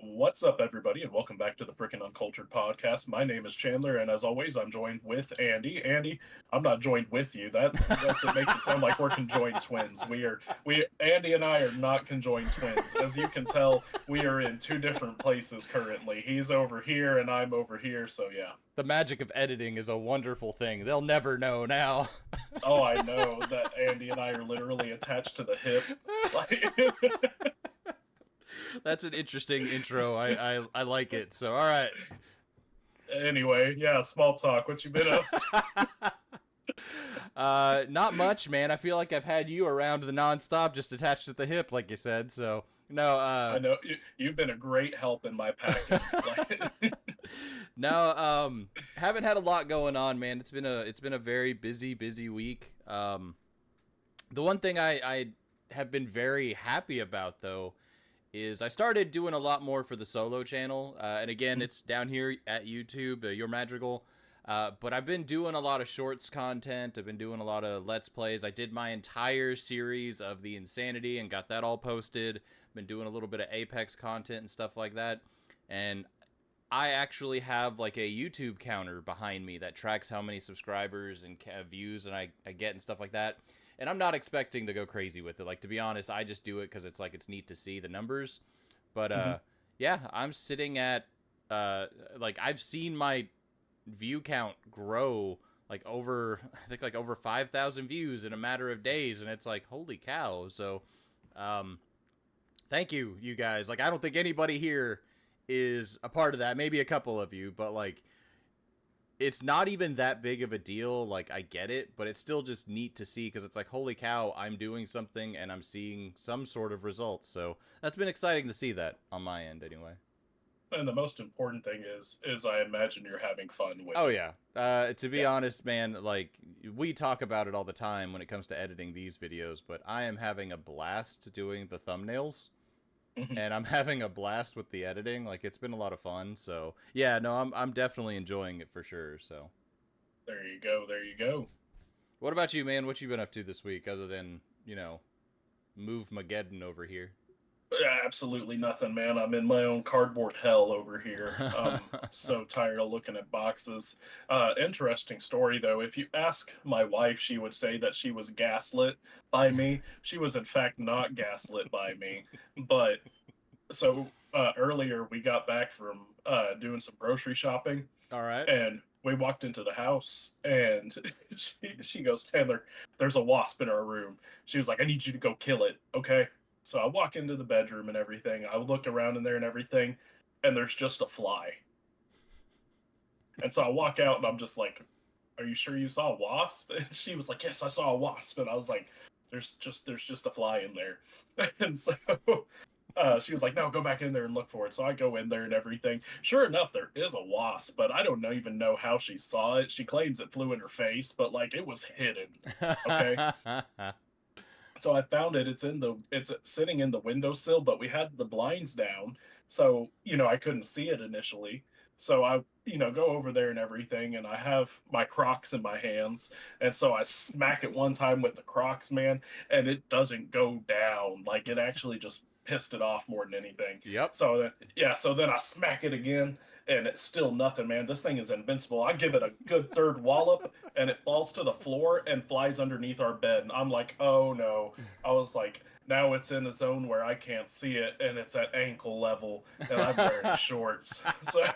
What's up, everybody, and welcome back to the Frickin' Uncultured Podcast. My name is Chandler, and as always, I'm joined with Andy. Andy, I'm not joined with you. That's it makes it sound like we're conjoined twins. Andy and I are not conjoined twins. As you can tell, we are in two different places currently. He's over here, and I'm over here. So yeah. The magic of editing is a wonderful thing. They'll never know now. Oh, I know that Andy and I are literally attached to the hip. Like, That's an interesting intro. I like it. So, all right. anyway, yeah. Small talk. What you been up to? Not much, man. I feel like I've had you around the nonstop, just attached at the hip, like you said. So, no, I know you've been a great help in my packing. Like, no, haven't had a lot going on, man. It's been a very busy week. The one thing I have been very happy about though is I started doing a lot more for the solo channel, and again, it's down here at YouTube, Your Madrigal. But I've been doing a lot of shorts content. I've been doing a lot of Let's Plays. I did my entire series of the Insanity and got that all posted. Been doing a little bit of Apex content and stuff like that. And I actually have like a YouTube counter behind me that tracks how many subscribers and views and I get and stuff like that. And I'm not expecting to go crazy with it. Like, to be honest, I just do it because it's neat to see the numbers. But yeah, I'm sitting at like I've seen my view count grow like over 5,000 views in a matter of days, and it's like, holy cow. So thank you guys. Like, I don't think anybody here is a part of that, maybe a couple of you, but like it's not even that big of a deal. Like, I get it, but it's still just neat to see because it's like, holy cow, I'm doing something and I'm seeing some sort of results. So that's been exciting to see that on my end anyway. and the most important thing is I imagine you're having fun with Oh it. yeah. To be Yeah. honest, man, like we talk about it all the time when it comes to editing these videos, but I am having a blast doing the thumbnails, Mhm. and I'm having a blast with the editing. Like, it's been a lot of fun. So yeah, no, I'm definitely enjoying it for sure. So There you go. There you go. what about you, man? What you been up to this week other than move Mageddon over here? Absolutely nothing, man. I'm in my own cardboard hell over here. I'm so tired of looking at boxes. Interesting story, though. If you ask my wife, she would say that she was gaslit by me. She was, in fact, not gaslit by me. But so earlier, we got back from doing some grocery shopping, All right. and we walked into the house, and she goes, Taylor, there's a wasp in our room. She was like, I need you to go kill it, okay? So I walk into the bedroom and everything. I look around in there and everything, and there's just a fly. And so I walk out and I'm just like, are you sure you saw a wasp? And she was like, yes, I saw a wasp. And I was like, there's just a fly in there. And so she was like, no, go back in there and look for it. So I go in there and everything. Sure enough, there is a wasp, but I don't even know how she saw it. She claims it flew in her face, but like it was hidden. Okay. So I found it. It's sitting in the windowsill, but we had the blinds down, so I couldn't see it initially. So I go over there and everything, and I have my Crocs in my hands, and so I smack it one time with the Crocs, man, and it doesn't go down. Like, it actually just pissed it off more than anything. Yep. So then I smack it again, and it's still nothing, man. This thing is invincible. I give it a good third wallop, and it falls to the floor and flies underneath our bed. And I'm like, oh no. I was like, now it's in a zone where I can't see it, and it's at ankle level, and I'm wearing shorts. So,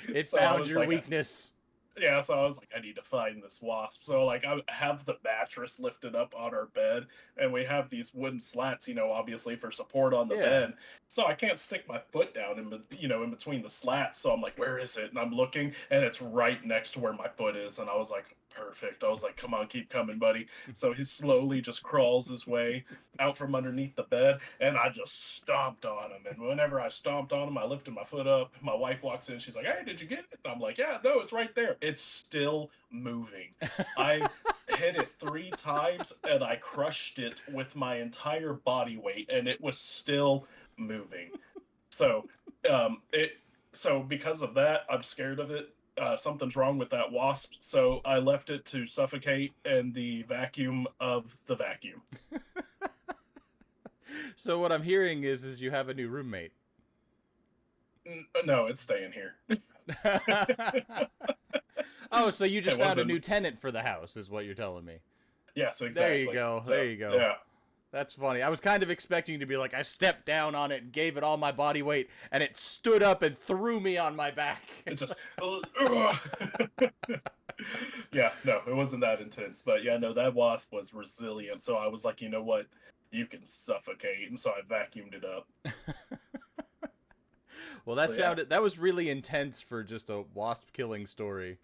It so I found was your like, weakness. yeah, so I was like, I need to find this wasp. So like I have the mattress lifted up on our bed, and we have these wooden slats, obviously for support on the Yeah. bed. So I can't stick my foot down in between the slats. So I'm like, where is it? And I'm looking, and it's right next to where my foot is. And I was like, perfect. I was like, come on, keep coming, buddy. So he slowly just crawls his way out from underneath the bed, and I just stomped on him. And whenever I stomped on him, I lifted my foot up. My wife walks in. She's like, hey, did you get it? And I'm like, yeah, no, it's right there. It's still moving. I hit it 3 times, and I crushed it with my entire body weight, and it was still moving. So, it. So because of that, I'm scared of it. Something's wrong with that wasp, so I left it to suffocate in the vacuum of the vacuum. So what I'm hearing is you have a new roommate. No, it's staying here. Oh, so you just It found a wasn't. new tenant for the house, is what you're telling me. Yes, There you exactly. go. There So you go. yeah, That's funny. I was kind of expecting to be like, I stepped down on it and gave it all my body weight, and it stood up and threw me on my back. it just. Yeah, no, it wasn't that intense, but yeah, no, that wasp was resilient. So I was like, you know what, you can suffocate, and so I vacuumed it up. Well, So yeah, that was really intense for just a wasp killing story.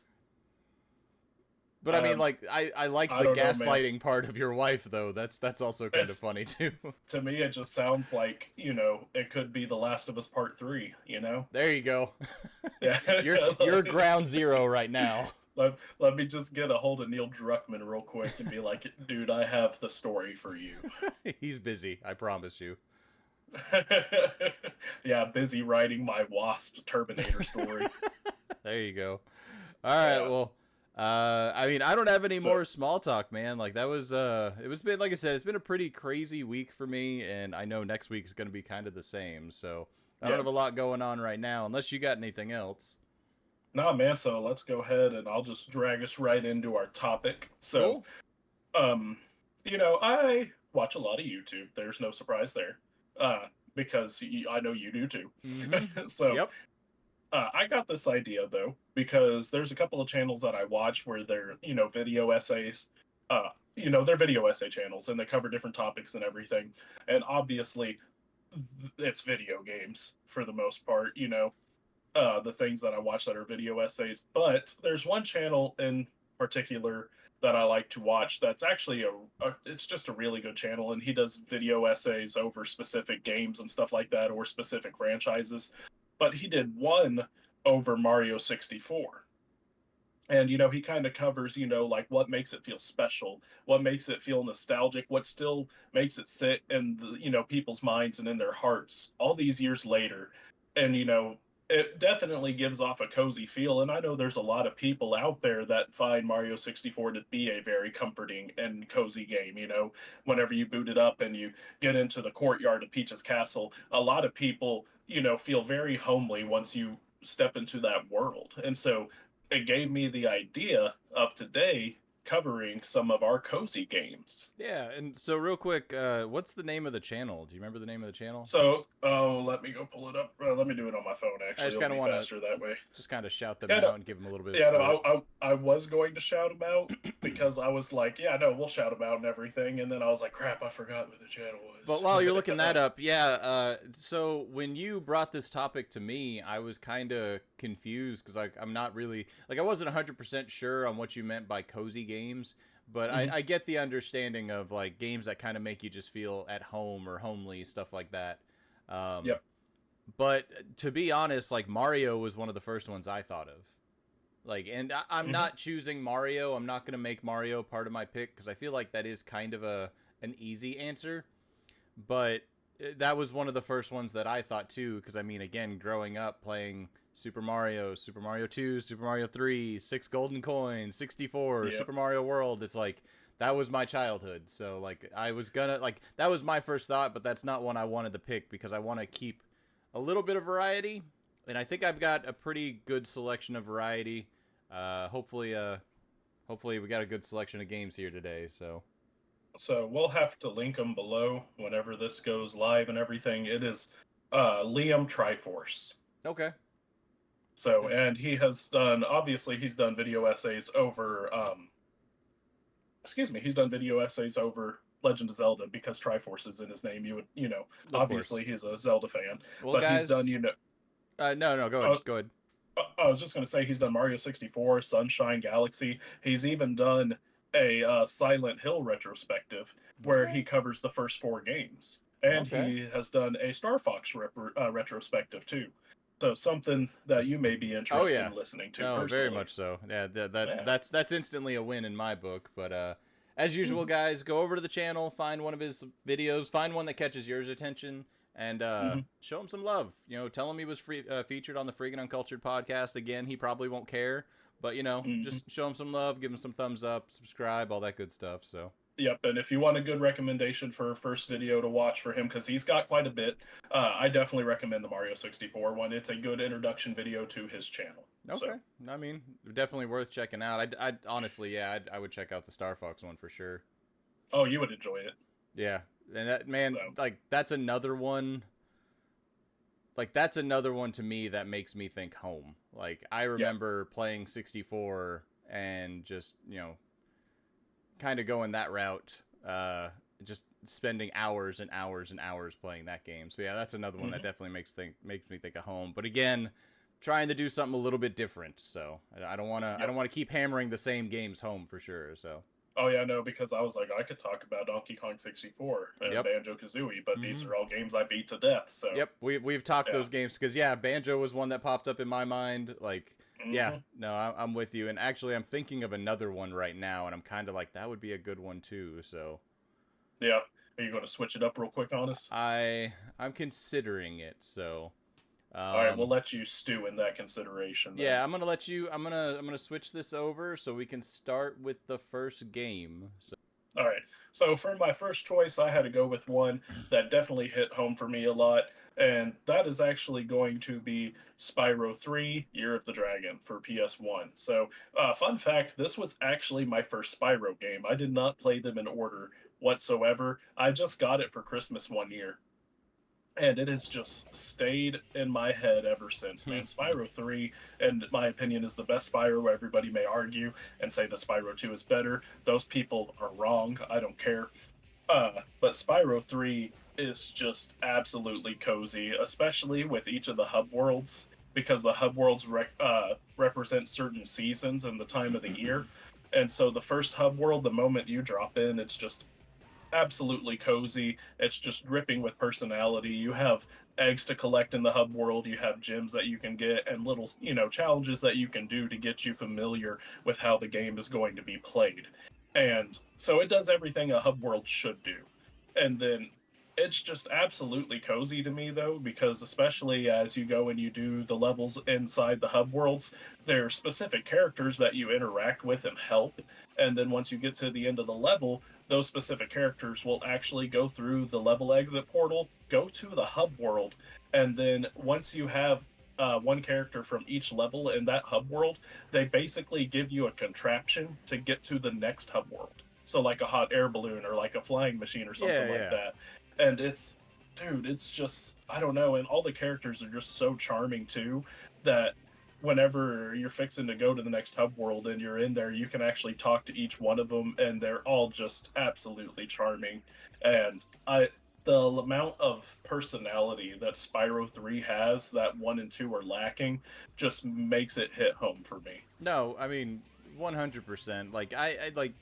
But I mean, um, like, I like I the don't know, man. gaslighting part of your wife, though. That's also kind of It's funny too. to me, it just sounds like it could be The Last of Us Part Three. There you go. Yeah. You're ground zero right now. Let me just get a hold of Neil Druckmann real quick and be like, dude, I have the story for you. He's busy, I promise you. Yeah, busy writing my Wasp Terminator story. There you go. All right, Yeah. well, I mean, I don't have any So more small talk, man. Like that was, it was been like I said, it's been a pretty crazy week for me, and I know next week is going to be kind of the same. So I don't yeah. have a lot going on right now, unless you got anything else. Nah, man, so let's go ahead and I'll just drag us right into our topic. So, Cool. um, I watch a lot of YouTube. There's no surprise there. Because I know you do too. Mm-hmm. So, Yep. I got this idea though because there's a couple of channels that I watch where they're video essays. They're video essay channels and they cover different topics and everything. And obviously, it's video games for the most part. The things that I watch that are video essays. But there's one channel in particular that I like to watch that's actually it's just a really good channel, and he does video essays over specific games and stuff like that, or specific franchises. But he did one over Mario 64. And he kind of covers like what makes it feel special, what makes it feel nostalgic, what still makes it sit in the people's minds and in their hearts all these years later. And it definitely gives off a cozy feel, and I know there's a lot of people out there that find Mario 64 to be a very comforting and cozy game. Whenever you boot it up and you get into the courtyard of Peach's castle, a lot of people feel very homely once you step into that world. And so it gave me the idea of today covering some of our cozy games. Yeah, and so real quick, what's the name of the channel? Do you remember the name of the channel? So, oh, let me go pull it up. Let me do it on my phone. I Actually, just it'll kind of be want to faster that way. just kind of shout them Yeah, no, out and give them a little bit of yeah, no. support. I was going to shout them out because I was like, yeah, no, we'll shout them out and everything, and then I was like, crap, I forgot what the channel But was. while you're looking that up, yeah, so when you brought this topic to me, I was kind of confused because I'm not really I wasn't 100% sure on what you meant by cozy games, but Mhm. I get the understanding of like games that kind of make you just feel at home or homely stuff like that. Um, Yep. but to be honest, like Mario was one of the first ones I thought of. Like, and I'm Hmm. not choosing Mario. I'm not gonna make Mario part of my pick because I feel like that is kind of an easy answer, but that was one of the first ones that I thought too. Because I mean, again, growing up playing Super Mario, Super Mario 2, Super Mario 3, 6 golden coins, 64, Yep. Super Mario World. It's like that was my childhood. So like I was gonna like that was my first thought, but that's not one I wanted to pick because I want to keep a little bit of variety, and I think I've got a pretty good selection of variety. Hopefully we got a good selection of games here today. So So we'll have to link them below whenever this goes live and everything. It is Liam Triforce. okay, So, and he's done video essays over, he's done video essays over Legend of Zelda because Triforce is in his name. of course. Obviously he's a Zelda fan, Well, but he's done, guys, no, go ahead, uh, go ahead. I was just going to say he's done Mario 64, Sunshine Galaxy. He's even done a Silent Hill retrospective where Okay, he covers the first four games. And okay. he has done a Star Fox retrospective too. So something that you may be Oh interested yeah, in listening to no, very personally. much so. Yeah, Yeah. that's instantly a win in my book. But as usual, Hmm. guys, go over to the channel, find one of his videos, find one that catches your attention, and Hmm. show him some love. Tell him he was featured on the Freaking Uncultured podcast. Again, he probably won't care, but Hmm. just show him some love, give him some thumbs up, subscribe, all that good stuff. So. Yep, and if you want a good recommendation for a first video to watch for him, because he's got quite a bit, I definitely recommend the Mario 64 one. It's a good introduction video to his channel. So, Okay, I mean, definitely worth checking out. I honestly, yeah, I would check out the Star Fox one for sure. oh, you would enjoy it. Yeah, and that man, So, like that's another one. Like that's another one to me that makes me think home. Like I yeah. remember playing 64 and just kind of going that route. Just spending hours and hours and hours playing that game. So yeah, that's another one that hmm definitely makes me think of home. But again, trying to do something a little bit different. So I don't want to Yep. keep hammering the same games home for sure. So Oh yeah, no, because I was like, I could talk about Donkey Kong 64 and yep. Banjo Kazooie, but these hmm are all games I beat to death. So, Yep, we've talked yeah. those games because yeah, Banjo was one that popped up in my mind. Like, yeah, hmm no, I'm with you. And actually, I'm thinking of another one right now, and I'm kind of like that would be a good one too. So Yeah. Are you going to switch it up real quick on us? I'm considering it. So All right, we'll um, let you stew in that consideration then. yeah, I'm gonna let you. I'm gonna switch this over so we can start with the first game. So All right. So for my first choice, I had to go with one that definitely hit home for me a lot, and that is actually going to be Spyro 3: Year of the Dragon for PS1. So, fun fact, this was actually my first Spyro game. I did not play them in order whatsoever. I just got it for Christmas one year. And it has just stayed in my head ever since, man. Spyro 3, in my opinion, is the best Spyro. Everybody may argue and say that Spyro 2 is better. Those people are wrong. I don't care. But Spyro 3 is just absolutely cozy, especially with each of the hub worlds, because the hub worlds represent certain seasons and the time of the year. And so the first hub world, the moment you drop in, it's just absolutely cozy. It's just dripping with personality. You have eggs to collect in the hub world. You have gems that you can get and little, challenges that you can do to get you familiar with how the game is going to be played. And so it does everything a hub world should do. And then it's just absolutely cozy to me though, because especially as you go and you do the levels inside the hub worlds, there are specific characters that you interact with and help. And then once you get to the end of the level, those specific characters will actually go through the level exit portal, go to the hub world, and then once you have one character from each level in that hub world, they basically give you a contraption to get to the next hub world. So, like a hot air balloon or like a flying machine or something yeah, like yeah. that. And dude, it's just, I don't know. And all the characters are just so charming too that whenever you're fixing to go to the next hub world and you're in there, you can actually talk to each one of them, and they're all just absolutely charming. And the amount of personality that Spyro 3 has that 1 and 2 are lacking just makes it hit home for me. No, I mean 100%. Like I like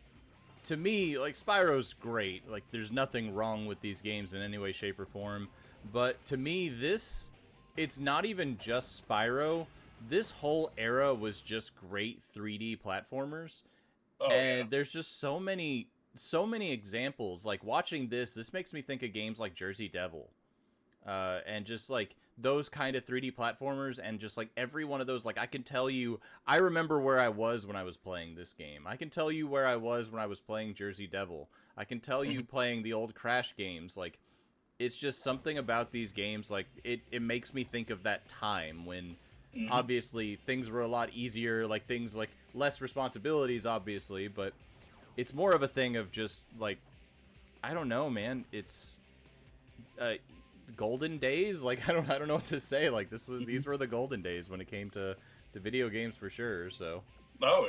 to me, like Spyro's great. Like there's nothing wrong with these games in any way, shape, or form. But to me, it's not even just Spyro. This whole era was just great 3D platformers. Oh, yeah. And there's just so many examples. Like watching this makes me think of games like Jersey Devil. And just like those kind of 3D platformers, and just like every one of those, like I can tell you, I remember where I was when I was playing this game. I can tell you where I was when I was playing Jersey Devil. I can tell you hmm playing the old Crash games. Like it's just something about these games. Like it makes me think of that time when hmm obviously things were a lot easier. Like things like less responsibilities, obviously, but it's more of a thing of just like I don't know, man. It's uh, golden days. Like I don't know what to say. Like hmm these were the golden days when it came to video games for sure. So Oh,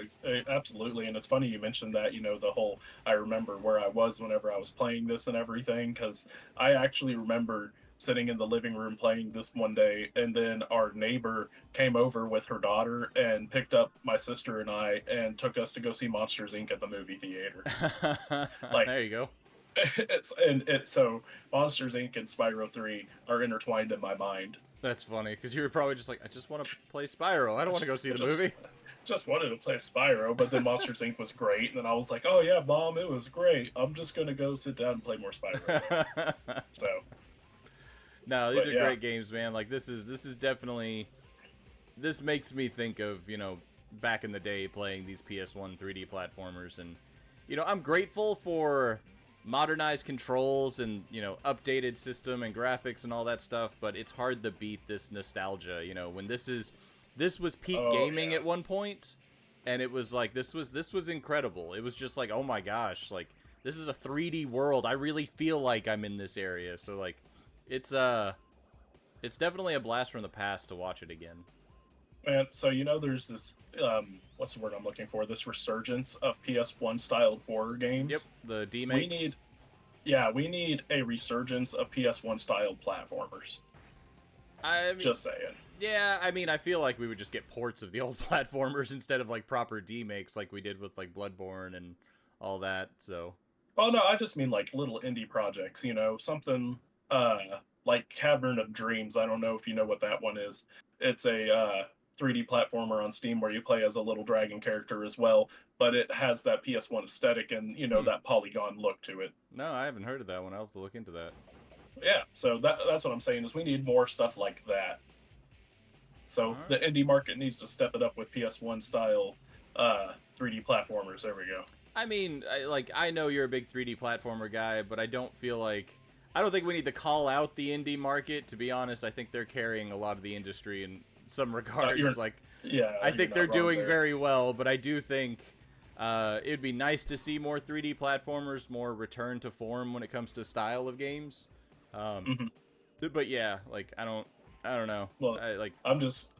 absolutely. And it's funny you mentioned that, the whole I remember where I was whenever I was playing this and everything, because I actually remember sitting in the living room playing this one day, and then our neighbor came over with her daughter and picked up my sister and I and took us to go see Monsters Inc. at the movie theater. Like, there you go. it's so Monsters Inc. and Spyro 3 are intertwined in my mind. That's funny because you were probably just like, I just want to play Spyro. I don't want to go see I the just movie. just wanted to play Spyro, but then Monsters Inc. was great, and then I was like, "Oh yeah, Mom, it was great. I'm just gonna go sit down and play more Spyro then." So, No, these but are yeah, great games, man. Like this is definitely this makes me think of back in the day playing these PS1 3D platformers, and I'm grateful for modernized controls and, updated system and graphics and all that stuff, but it's hard to beat this nostalgia, when this was peak Oh gaming yeah. at one point, and it was like this was incredible. It was just like, oh my gosh, like this is a 3D world. I really feel like I'm in this area. So like it's it's definitely a blast from the past to watch it again. And so there's this what's the word I'm looking for? This resurgence of PS1 styled horror Yep, games. the We demakes. need Yeah, we need a resurgence of PS1 styled platformers. I mean, Just saying. yeah, I mean, I feel like we would just get ports of the old platformers instead of like proper demakes like we did with like Bloodborne and all that. So, Oh no, I just mean like little indie projects, something uh like Cavern of Dreams. I don't know if you know what that one is. It's a 3D platformer on Steam where you play as a little dragon character as well, but it has that PS1 aesthetic and hmm. that polygon look to it. No, I haven't heard of that one. I'll have to look into that. Yeah, so that's what I'm saying is we need more stuff like that. All So the right. indie market needs to step it up with PS1 style 3D platformers. There we go. I mean, I know you're a big 3D platformer guy, but I don't think we need to call out the indie market. To be honest, I think they're carrying a lot of the industry in some You're regards. Like, Yeah, I you're think they're not wrong doing there. very well, but I do think it'd be nice to see more 3D platformers, more return to form when it comes to style of games. Um, Hmm. but yeah, like I don't know. Well, I like I'm just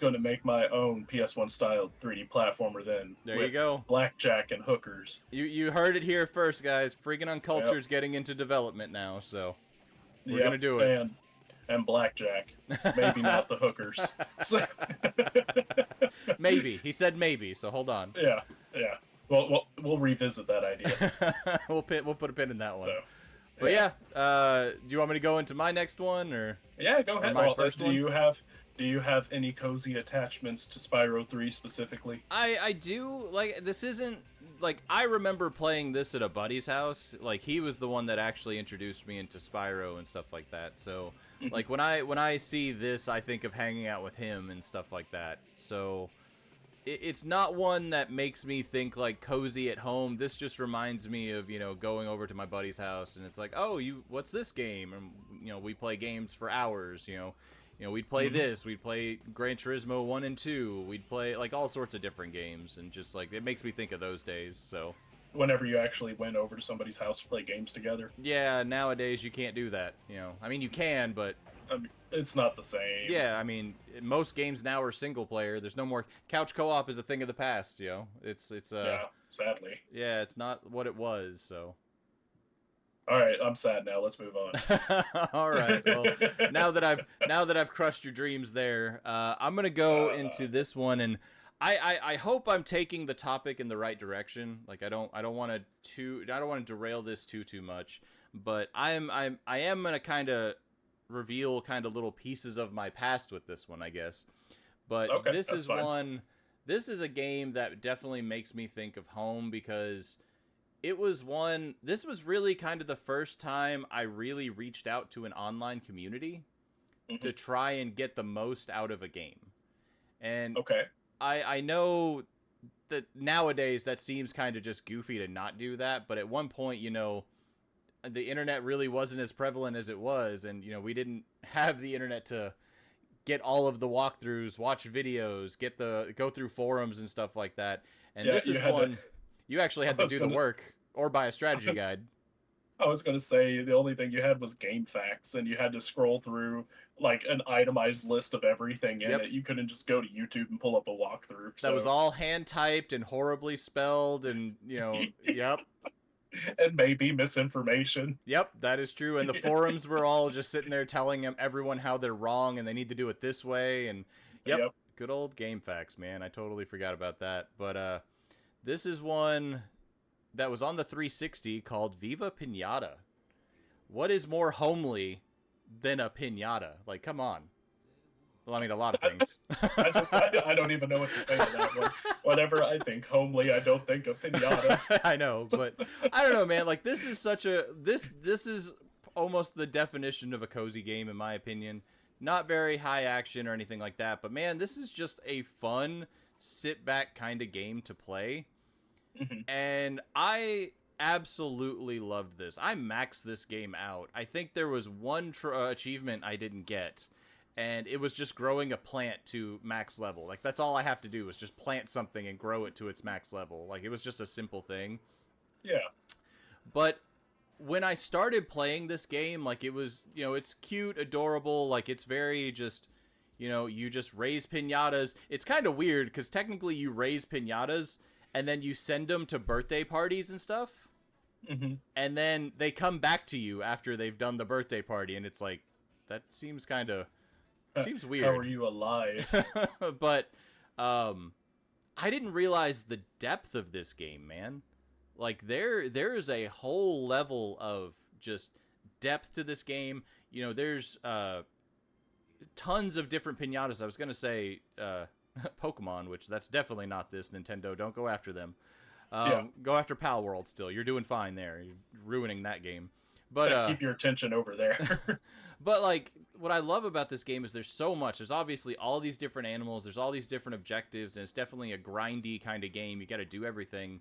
going to make my own PS1 style 3D platformer then There you with go. blackjack and hookers. You heard it here first, guys. Freaking Yep. Uncultured's getting into development now, so we're Yep. gonna do it. And blackjack. Maybe not the hookers. So Maybe he said maybe, so hold on. yeah, yeah. Well, we'll revisit that idea. We'll put a pin in that So one. But yeah, yeah, do you want me to go into my next one yeah. Go or ahead. my Well, first one? do you have any cozy attachments to Spyro 3 specifically? I do like this isn't like I remember playing this at a buddy's house. Like he was the one that actually introduced me into Spyro and stuff like that. So Mhm. like when I see this, I think of hanging out with him and stuff like that. So it's not one that makes me think like cozy at home. This just reminds me of going over to my buddy's house and it's like, oh, what's this game? And we play games for hours. We'd play Mhm. this. We'd play Gran Turismo 1 and 2. We'd play like all sorts of different games, and just like it makes me think of those days. So Whenever you actually went over to somebody's house to play games together. yeah, nowadays you can't do that. I mean you can, but I mean, it's not the same. yeah, I mean most games now are single player. There's no more couch co-op is a thing of the past. It's Yeah, sadly. yeah, it's not what it was. So All right, I'm sad now. Let's move on. all right. Well, now that I've crushed your dreams there, I'm gonna go into this one, and I hope I'm taking the topic in the right direction. Like I don't want to derail this too much, but I am gonna kind of reveal kind of little pieces of my past with this one, I guess. But Okay, that's fine. this is a game that definitely makes me think of home because this was really kind of the first time I really reached out to an online community Hmm. to try and get the most out of a game. And Okay. I know that nowadays that seems kind of just goofy to not do that, but at one point, the internet really wasn't as prevalent as it was, and we didn't have the internet to get all of the walkthroughs, watch videos, go through forums and stuff like that. And Yeah, this you is had to. one you actually I had to was do the gonna. work or buy a strategy guide. I was gonna say the only thing you had was game facts, and you had to scroll through like an itemized list of everything in Yep. it. You couldn't just go to YouTube and pull up a walkthrough. That was So, all hand typed and horribly spelled and yep. and maybe misinformation. Yep, that is true. And the forums were all just sitting there telling everyone how they're wrong and they need to do it this way. And yep, Yep. good old game facts, man. I totally forgot about that. But this is one that was on the 360 called Viva Pinata. What is more homely than a pinata? Like, come on. Well, I mean, a lot of things. I don't even know what to say to that one. Whenever I think homely, I don't think of pinata. I know, but I don't know, man. Like this is this is almost the definition of a cozy game in my opinion. Not very high action or anything like that, but man, this is just a fun sit back kind of game to play. Hmm. And I absolutely loved this. I maxed this game out. I think there was one achievement I didn't get, and it was just growing a plant to max level. Like, that's all I have to do is just plant something and grow it to its max level. Like, it was just a simple thing. Yeah. But when I started playing this game, like, it was, it's cute, adorable, like, it's very just, you just raise pinatas. It's kind of weird because technically you raise pinatas and then you send them to birthday parties and stuff, Hmm. and then they come back to you after they've done the birthday party, and it's like, that seems How weird. are you alive? But I didn't realize the depth of this game, man. Like, there is a whole level of just depth to this game. There's tons of different pinatas. I was gonna say Pokemon, which that's definitely not this. Nintendo, don't go after them. Yeah. Go after Pal World still. You're doing fine there. You're ruining that game. But Yeah, keep your attention over there. but like, what I love about this game is there's so much. There's obviously all these different animals. There's all these different objectives, and it's definitely a grindy kind of game. You got to do everything.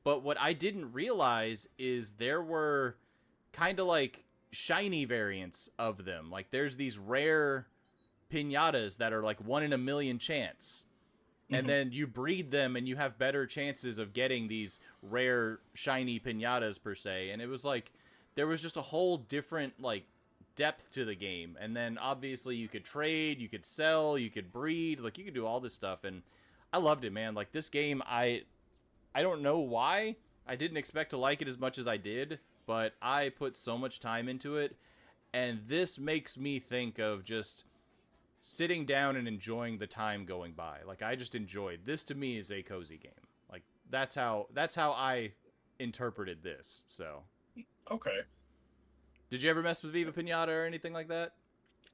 But what I didn't realize is there were kind of like shiny variants of them. Like, there's these rare pinatas that are like 1 in a million chance. And Hmm. then you breed them and you have better chances of getting these rare shiny pinatas per se. And it was like, there was just a whole different like depth to the game. And then obviously you could trade, you could sell, you could breed, like you could do all this stuff. And I loved it, man. Like, this game, I don't know why I didn't expect to like it as much as I did, but I put so much time into it. And this makes me think of just sitting down and enjoying the time going by. Like, I just enjoyed this. To me is a cozy game. Like, that's how I interpreted this. So, Okay. did you ever mess with Viva Pinata or anything like that?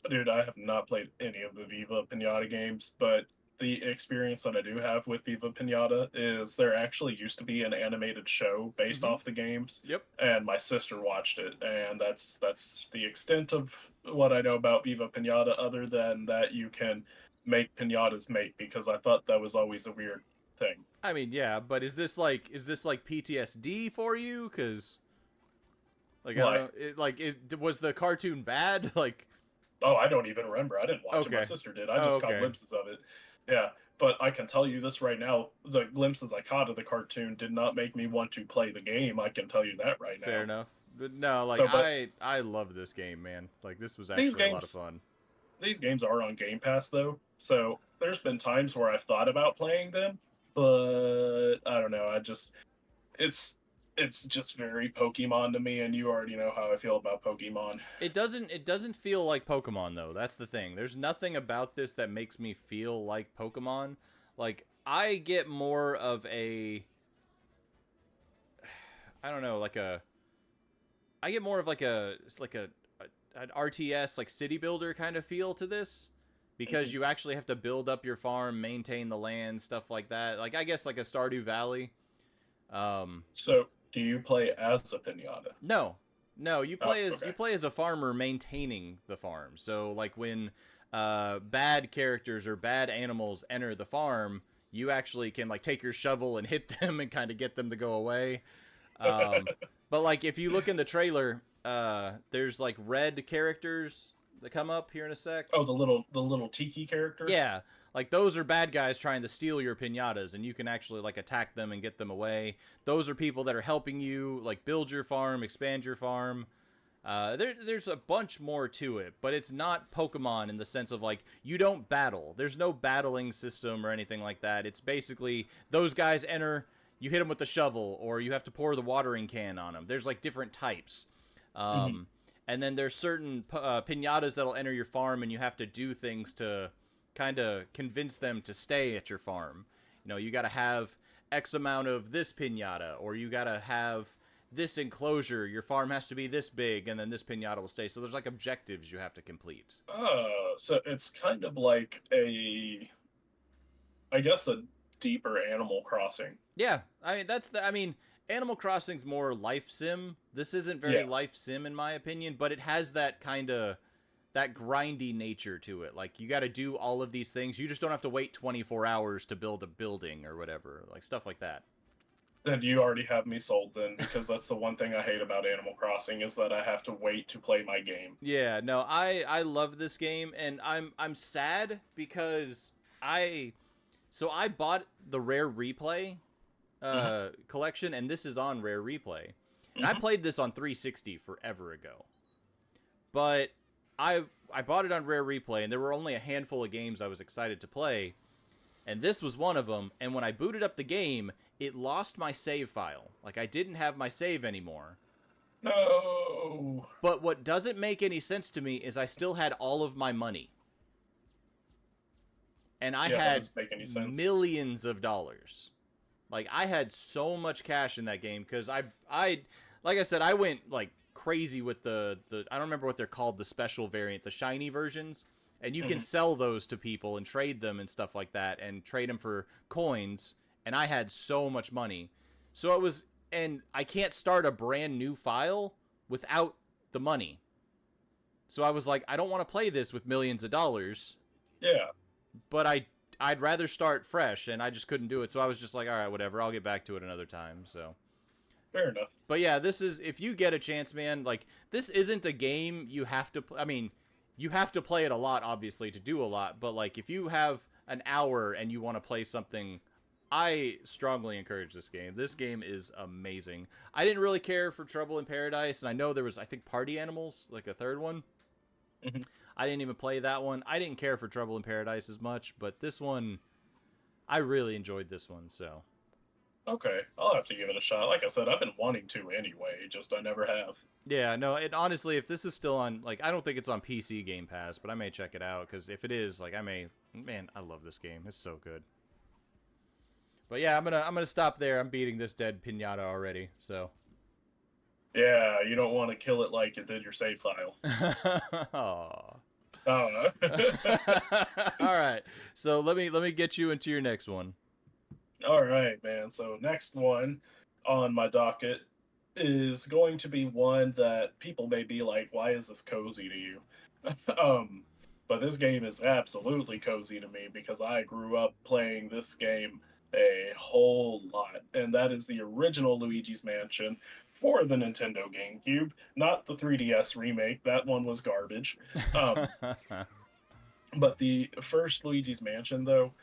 Dude, I have not played any of the Viva Pinata games, but the experience that I do have with Viva Pinata is there actually used to be an animated show based Mm-hmm. off the games, Yep. and my sister watched it, and that's the extent of what I know about Viva Pinata, other than that you can make pinatas mate, because I thought that was always a weird thing. I mean, yeah, but is this like PTSD for you? Because, like, I don't Why? know. Was the cartoon bad? Like, Oh, I don't even remember. I didn't watch it. My okay. sister did. I Oh, just caught okay. glimpses of it. Yeah, but I can tell you this right now: the glimpses I caught of the cartoon did not make me want to play the game. I can tell you that right Fair now. enough. But no, like, So, but I love this game, man. Like, this was these actually a lot of games, fun. these games are on Game Pass though. So there's been times where I've thought about playing them, but I don't know. It's it's just very Pokemon to me, and you already know how I feel about Pokemon. It doesn't feel like Pokemon though. That's the thing. There's nothing about this that makes me feel like Pokemon. Like, I get more of a, I don't know, like a, I get more of like a, it's like an RTS, like city builder kind of feel to this, because Mhm. you actually have to build up your farm, maintain the land, stuff like that. Like, I guess like a Stardew Valley. Um, So, do you play as a Pinata? no, no, Oh, you okay. play as a farmer maintaining the farm. So like, when bad characters or bad animals enter the farm, you actually can like take your shovel and hit them and kind of get them to go away. Um, but like, if you look in the trailer, there's like red characters that come up here in a sec. Oh, the little tiki characters. Yeah, like, those are bad guys trying to steal your pinatas, and you can actually like attack them and get them away. Those are people that are helping you like build your farm, expand your farm. There's a bunch more to it, but it's not Pokemon in the sense of like, you don't battle. There's no battling system or anything like that. It's basically those guys enter, you hit them with the shovel, or you have to pour the watering can on them. There's like different types. Hmm. Um, and then there's certain pinatas that'll enter your farm, and you have to do things to kind of convince them to stay at your farm. You got to have X amount of this pinata, or you got to have this enclosure. Your farm has to be this big, and then this pinata will stay. So there's like objectives you have to complete. So it's kind of like I guess, a deeper Animal Crossing. Yeah, I mean, Animal Crossing's more life sim. This isn't very Yeah. life sim in my opinion, but it has that kind of, that grindy nature to it. Like, you got to do all of these things. You just don't have to wait 24 hours to build a building or whatever, like stuff like that. Then you already have me sold then, because that's the one thing I hate about Animal Crossing is that I have to wait to play my game. Yeah, no, I love this game, and I'm sad because I I bought the Rare Replay Hmm. collection, and this is on Rare Replay, and I Hmm. played this on 360 forever ago, but I bought it on Rare Replay, and there were only a handful of games I was excited to play, and this was one of them. And when I booted up the game, it lost my save file. Like I didn't have my save anymore. No. But what doesn't make any sense to me is I still had all of my money. And I Yeah, that had doesn't make any sense. millions of dollars. Like I had so much cash in that game because I like I said, I went like crazy with the I don't remember what they're called, the special variant, the shiny versions. And you can Hmm. sell those to people and trade them and stuff like that and trade them for coins. And I had so much money. So it was, and I can't start a brand new file without the money. So I was like, I don't want to play this with millions of dollars, Yeah, but I'd rather start fresh, and I just couldn't do it. So I was just like, all right, whatever, I'll get back to it another time. So, fair enough. but yeah, this is, if you get a chance, man. Like this isn't a game you have to. I mean, you have to play it a lot, obviously, to do a lot. But like, if you have an hour and you want to play something, I strongly encourage this game. This game is amazing. I didn't really care for Trouble in Paradise, and I know there was, I think, Party Animals, like a third one. Hmm. I didn't even play that one. I didn't care for Trouble in Paradise as much, but this one, I really enjoyed this one. So Okay, I'll have to give it a shot. Like I said, I've been wanting to anyway, just I never have. yeah, no, it honestly, if this is still on, like, I don't think it's on PC Game Pass, but I may check it out because if it is, like, I may, man, I love this game. It's so good. But yeah, I'm gonna stop there. I'm beating this dead pinata already. So. Yeah, you don't want to kill it like it did your save file. Aw. Uh, All right. So let me get you into your next one. all right, man. So next one on my docket is going to be one that people may be like, "Why is this cozy to you?" um, but this game is absolutely cozy to me because I grew up playing this game a whole lot, and that is the original Luigi's Mansion for the Nintendo GameCube, not the 3DS remake. That one was garbage. Um, but the first Luigi's Mansion, though,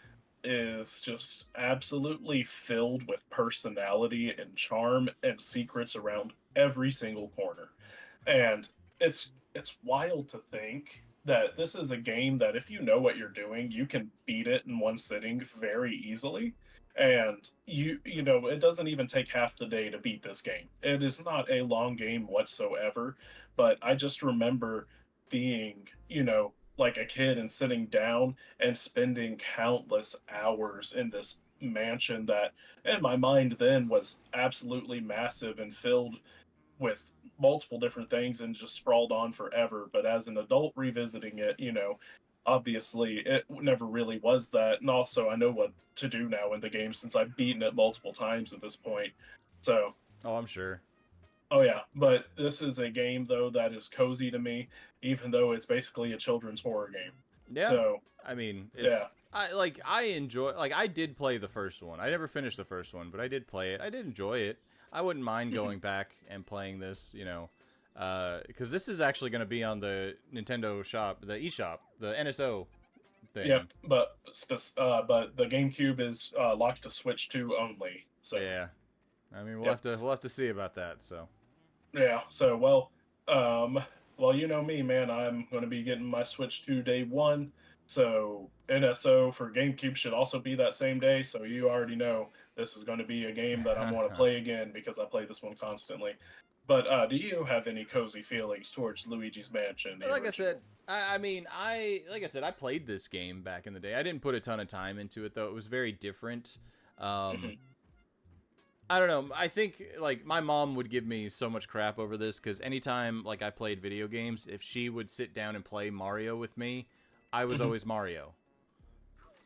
is just absolutely filled with personality and charm and secrets around every single corner. And it's wild to think that this is a game that if you know what you're doing, you can beat it in one sitting very easily. And you know, it doesn't even take half the day to beat this game. It is not a long game whatsoever, but I just remember being, you know, like a kid and sitting down and spending countless hours in this mansion that in my mind then was absolutely massive and filled with multiple different things and just sprawled on forever. But as an adult revisiting it, you know, obviously it never really was that. And also, I know what to do now in the game since I've beaten it multiple times at this point. So, Oh, I'm sure. oh yeah, but this is a game though that is cozy to me, even though it's basically a children's horror game. Yeah. So, I mean, yeah. I enjoy, like, I did play the first one. I never finished the first one, but I did play it. I did enjoy it. I wouldn't mind Mhm. going back and playing this, you know, because this is actually going to be on the Nintendo shop, the eShop, the NSO Yep, thing. but the GameCube is locked to Switch 2 only. So, Yeah. I mean, yep. we'll have to see about that. So. Yeah, so um well, you know me, man, I'm going to be getting my Switch 2 day 1. So, NSO for GameCube should also be that same day, so you already know this is going to be a game that I'm going to play again because I play this one constantly. But do you have any cozy feelings towards Luigi's Mansion, the Like I said, original? I mean, like I said, I played this game back in the day. I didn't put a ton of time into it though. It was very different. Um, Hmm. I don't know. I think like my mom would give me so much crap over this because anytime like I played video games, if she would sit down and play Mario with me, I was Hmm. always Mario.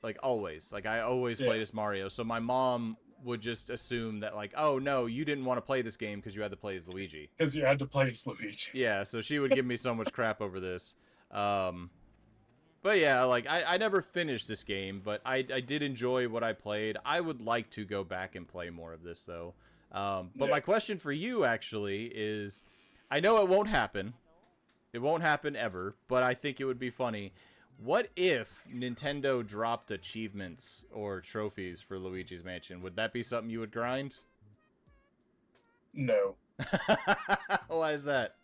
Like always. Like I always Yeah, played as Mario. So my mom would just assume that like, oh no, you didn't want to play this game because you had to play as Luigi. because you had to play as Luigi. Yeah, so she would give me so much crap over this. Um, But yeah, like I never finished this game, but I did enjoy what I played. I would like to go back and play more of this though. But Yeah. my question for you actually is, I know it won't happen. It won't happen ever, but I think it would be funny. What if Nintendo dropped achievements or trophies for Luigi's Mansion? Would that be something you would grind? No. Why is that?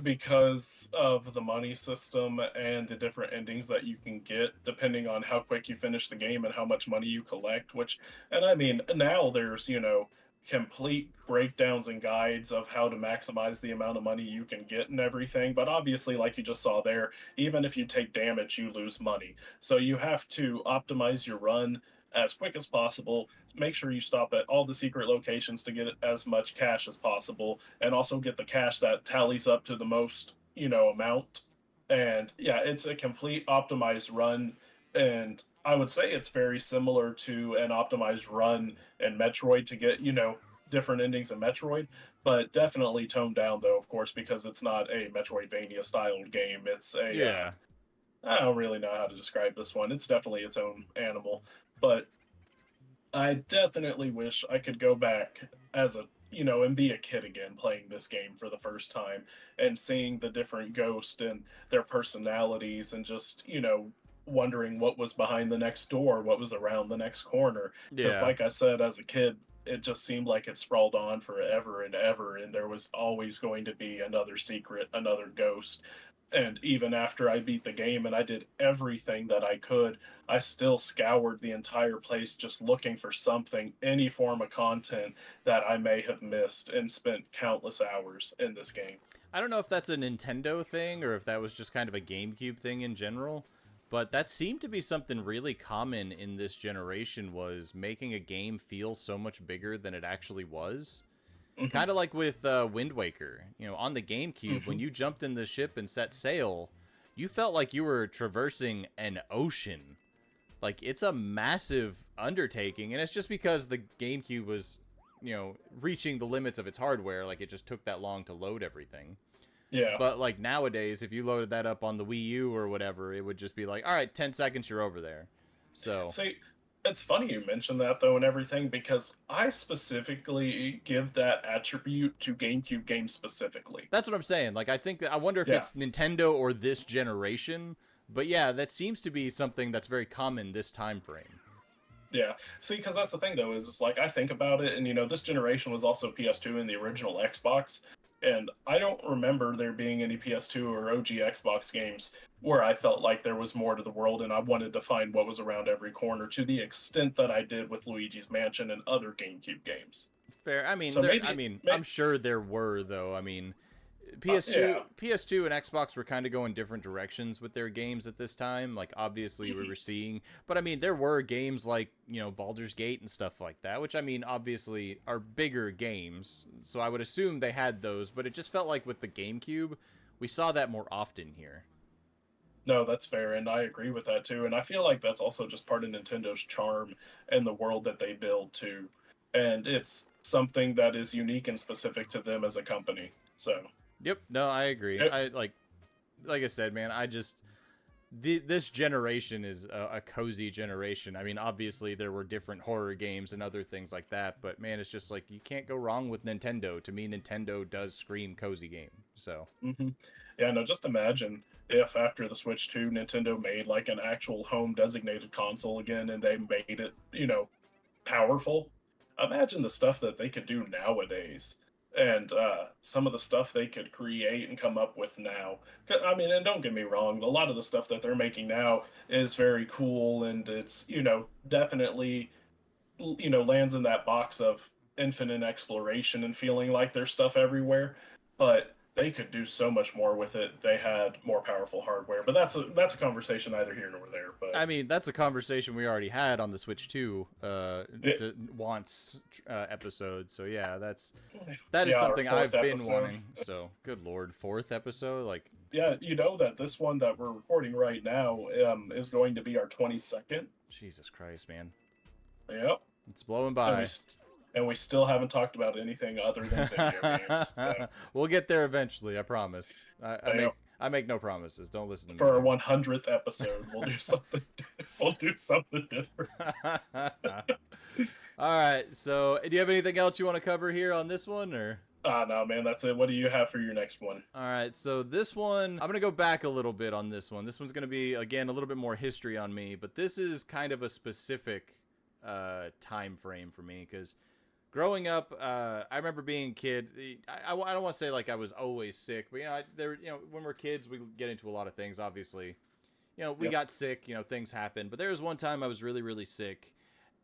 Because of the money system and the different endings that you can get depending on how quick you finish the game and how much money you collect, which, and I mean, now there's, complete breakdowns and guides of how to maximize the amount of money you can get and everything. But obviously, like you just saw there, even if you take damage, you lose money. So you have to optimize your run as quick as possible. Make sure you stop at all the secret locations to get as much cash as possible, and also get the cash that tallies up to the most, amount. And yeah, it's a complete optimized run. And I would say it's very similar to an optimized run in Metroid to get, different endings in Metroid, but definitely toned down though, of course, because it's not a Metroidvania styled game. It's a Yeah. I don't really know how to describe this one. It's definitely its own animal, but I definitely wish I could go back as a, and be a kid again playing this game for the first time and seeing the different ghosts and their personalities and just, wondering what was behind the next door, what was around the next corner. Because, Yeah. like I said, as a kid, it just seemed like it sprawled on forever and ever, and there was always going to be another secret, another ghost. And even after I beat the game and I did everything that I could, I still scoured the entire place just looking for something, any form of content that I may have missed, and spent countless hours in this game. I don't know if that's a Nintendo thing or if that was just kind of a GameCube thing in general, but that seemed to be something really common in this generation, was making a game feel so much bigger than it actually was. Hmm. Kind of like with Wind Waker. On the GameCube, when Hmm. you jumped in the ship and set sail, you felt like you were traversing an ocean. Like, it's a massive undertaking, and it's just because the GameCube was, reaching the limits of its hardware. Like, it just took that long to load everything. Yeah. But, like, nowadays, if you loaded that up on the Wii U or whatever, it would just be like, all right, 10 seconds, you're over there. So, See, it's funny you mentioned that though and everything because I specifically give that attribute to GameCube games specifically. that's what I'm saying. Like, I think that, I wonder if Yeah. it's Nintendo or this generation. But yeah, that seems to be something that's very common this time frame. Yeah. See, because that's the thing though, is it's like I think about it, and this generation was also PS2 and the original Xbox, and I don't remember there being any PS2 or OG Xbox games where I felt like there was more to the world and I wanted to find what was around every corner to the extent that I did with Luigi's Mansion and other GameCube games. Fair. I mean, So there. I maybe, mean, I'm sure there were though. I mean, PS2, yeah. PS2 and Xbox were kind of going different directions with their games at this time. Like, obviously, we Mhm. were seeing, but I mean, there were games like Baldur's Gate and stuff like that, which I mean, obviously, are bigger games. So I would assume they had those, but it just felt like with the GameCube, we saw that more often here. No, that's fair, and I agree with that too. And I feel like that's also just part of Nintendo's charm and the world that they build too. And it's something that is unique and specific to them as a company. So, Yep. No, I agree. it, Like I said, man, this generation is a cozy generation. I mean, obviously there were different horror games and other things like that, but man, it's just like you can't go wrong with Nintendo. To me, Nintendo does scream cozy game. So, mhm. Yeah, no, just imagine if after the Switch 2, Nintendo made like an actual home designated console again and they made it, powerful. Imagine the stuff that they could do nowadays and some of the stuff they could create and come up with now. I mean, and don't get me wrong, a lot of the stuff that they're making now is very cool and it's, definitely, lands in that box of infinite exploration and feeling like there's stuff everywhere. But they could do so much more with it. They had more powerful hardware, but that's a conversation neither here nor there. But I mean, that's a conversation we already had on the Switch 2 it, wants episode. So yeah, that is yeah, our something fourth I've been episode. wanting. So good lord, fourth episode, like Yeah, you know that this one that we're recording right now is going to be our 22nd. Jesus Christ, man, Yep, it's blowing and by. and we still haven't talked about anything other than video games. So, We'll get there eventually, I promise. yep. I make no promises. Don't listen to me. For our 100th episode, we'll do something. We'll do something different. All right. So, do you have anything else you want to cover here on this one, or? No, man, that's it. What do you have for your next one? All right. So this one, I'm gonna go back a little bit on this one. This one's gonna be again a little bit more history on me, but this is kind of a specific time frame for me because growing up, I remember being a kid. I don't want to say like I was always sick, but when we're kids, we get into a lot of things. Obviously, we got sick. Things happen. But there was one time I was really, really sick,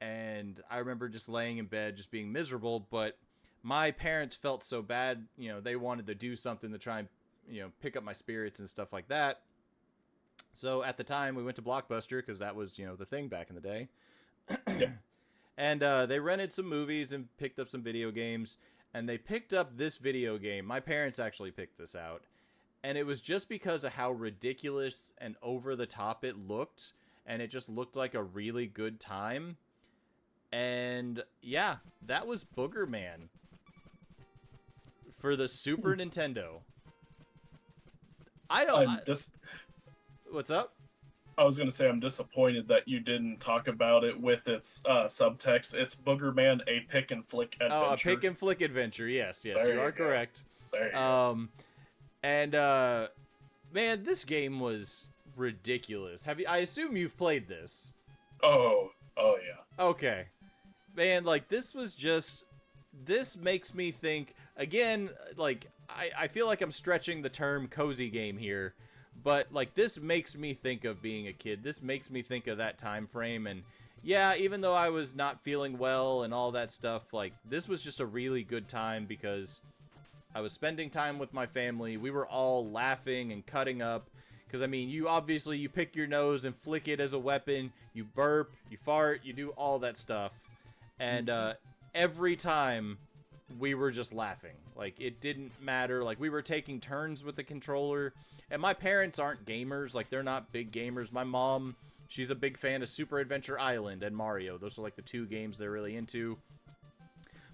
and I remember just laying in bed, just being miserable. But my parents felt so bad. They wanted to do something to try and pick up my spirits and stuff like that. So at the time, we went to Blockbuster because that was the thing back in the day. Yep. And they rented some movies and picked up some video games. And they picked up this video game. My parents actually picked this out. And it was just because of how ridiculous and over the top it looked. And it just looked like a really good time. And yeah, that was Booger Man for the Super Nintendo. What's up? I was going to say I'm disappointed that you didn't talk about it with its subtext. It's Booger Man, a pick and flick adventure. Oh, a pick and flick adventure. Yes, you are correct. There you go. And man, this game was ridiculous. I assume you've played this. Oh yeah. Okay. Man, like this makes me think again, like I feel like I'm stretching the term cozy game here. But, like, this makes me think of being a kid. This makes me think of that time frame. And, yeah, even though I was not feeling well and all that stuff, like, this was just a really good time because I was spending time with my family. We were all laughing and cutting up. Because, I mean, you pick your nose and flick it as a weapon. You burp, you fart, you do all that stuff. And every time, we were just laughing. Like, it didn't matter. Like, we were taking turns with the controller. And my parents aren't gamers. Like, they're not big gamers. My mom, she's a big fan of Super Adventure Island and Mario. Those are, like, the two games they're really into.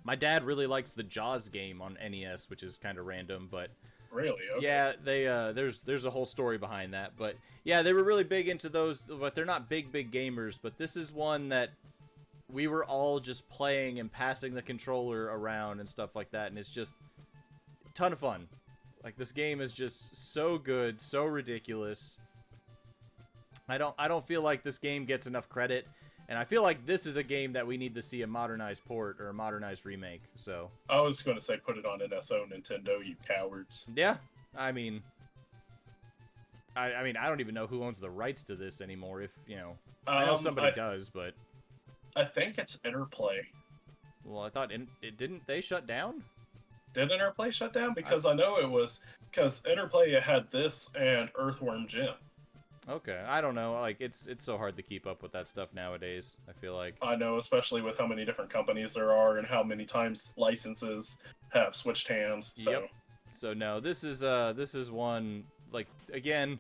My dad really likes the Jaws game on NES, which is kind of random, but... Really? Okay. Yeah, they there's a whole story behind that. But, yeah, they were really big into those, but they're not big gamers. But this is one that we were all just playing and passing the controller around and stuff like that, and it's just a ton of fun. Like, this game is just so good, so ridiculous. I don't feel like this game gets enough credit, and I feel like this is a game that we need to see a modernized port or a modernized remake. So I was going to say put it on NSO Nintendo, you cowards. Yeah, I mean, I don't even know who owns the rights to this anymore. If I know somebody does, but I think it's Interplay. Well, I thought it didn't they shut down? Did Interplay shut down? Because I know it was because Interplay had this and Earthworm Jim. Okay, I don't know. Like it's so hard to keep up with that stuff nowadays. I feel like I know, especially with how many different companies there are and how many times licenses have switched hands. So. Yep. So no, this is one like again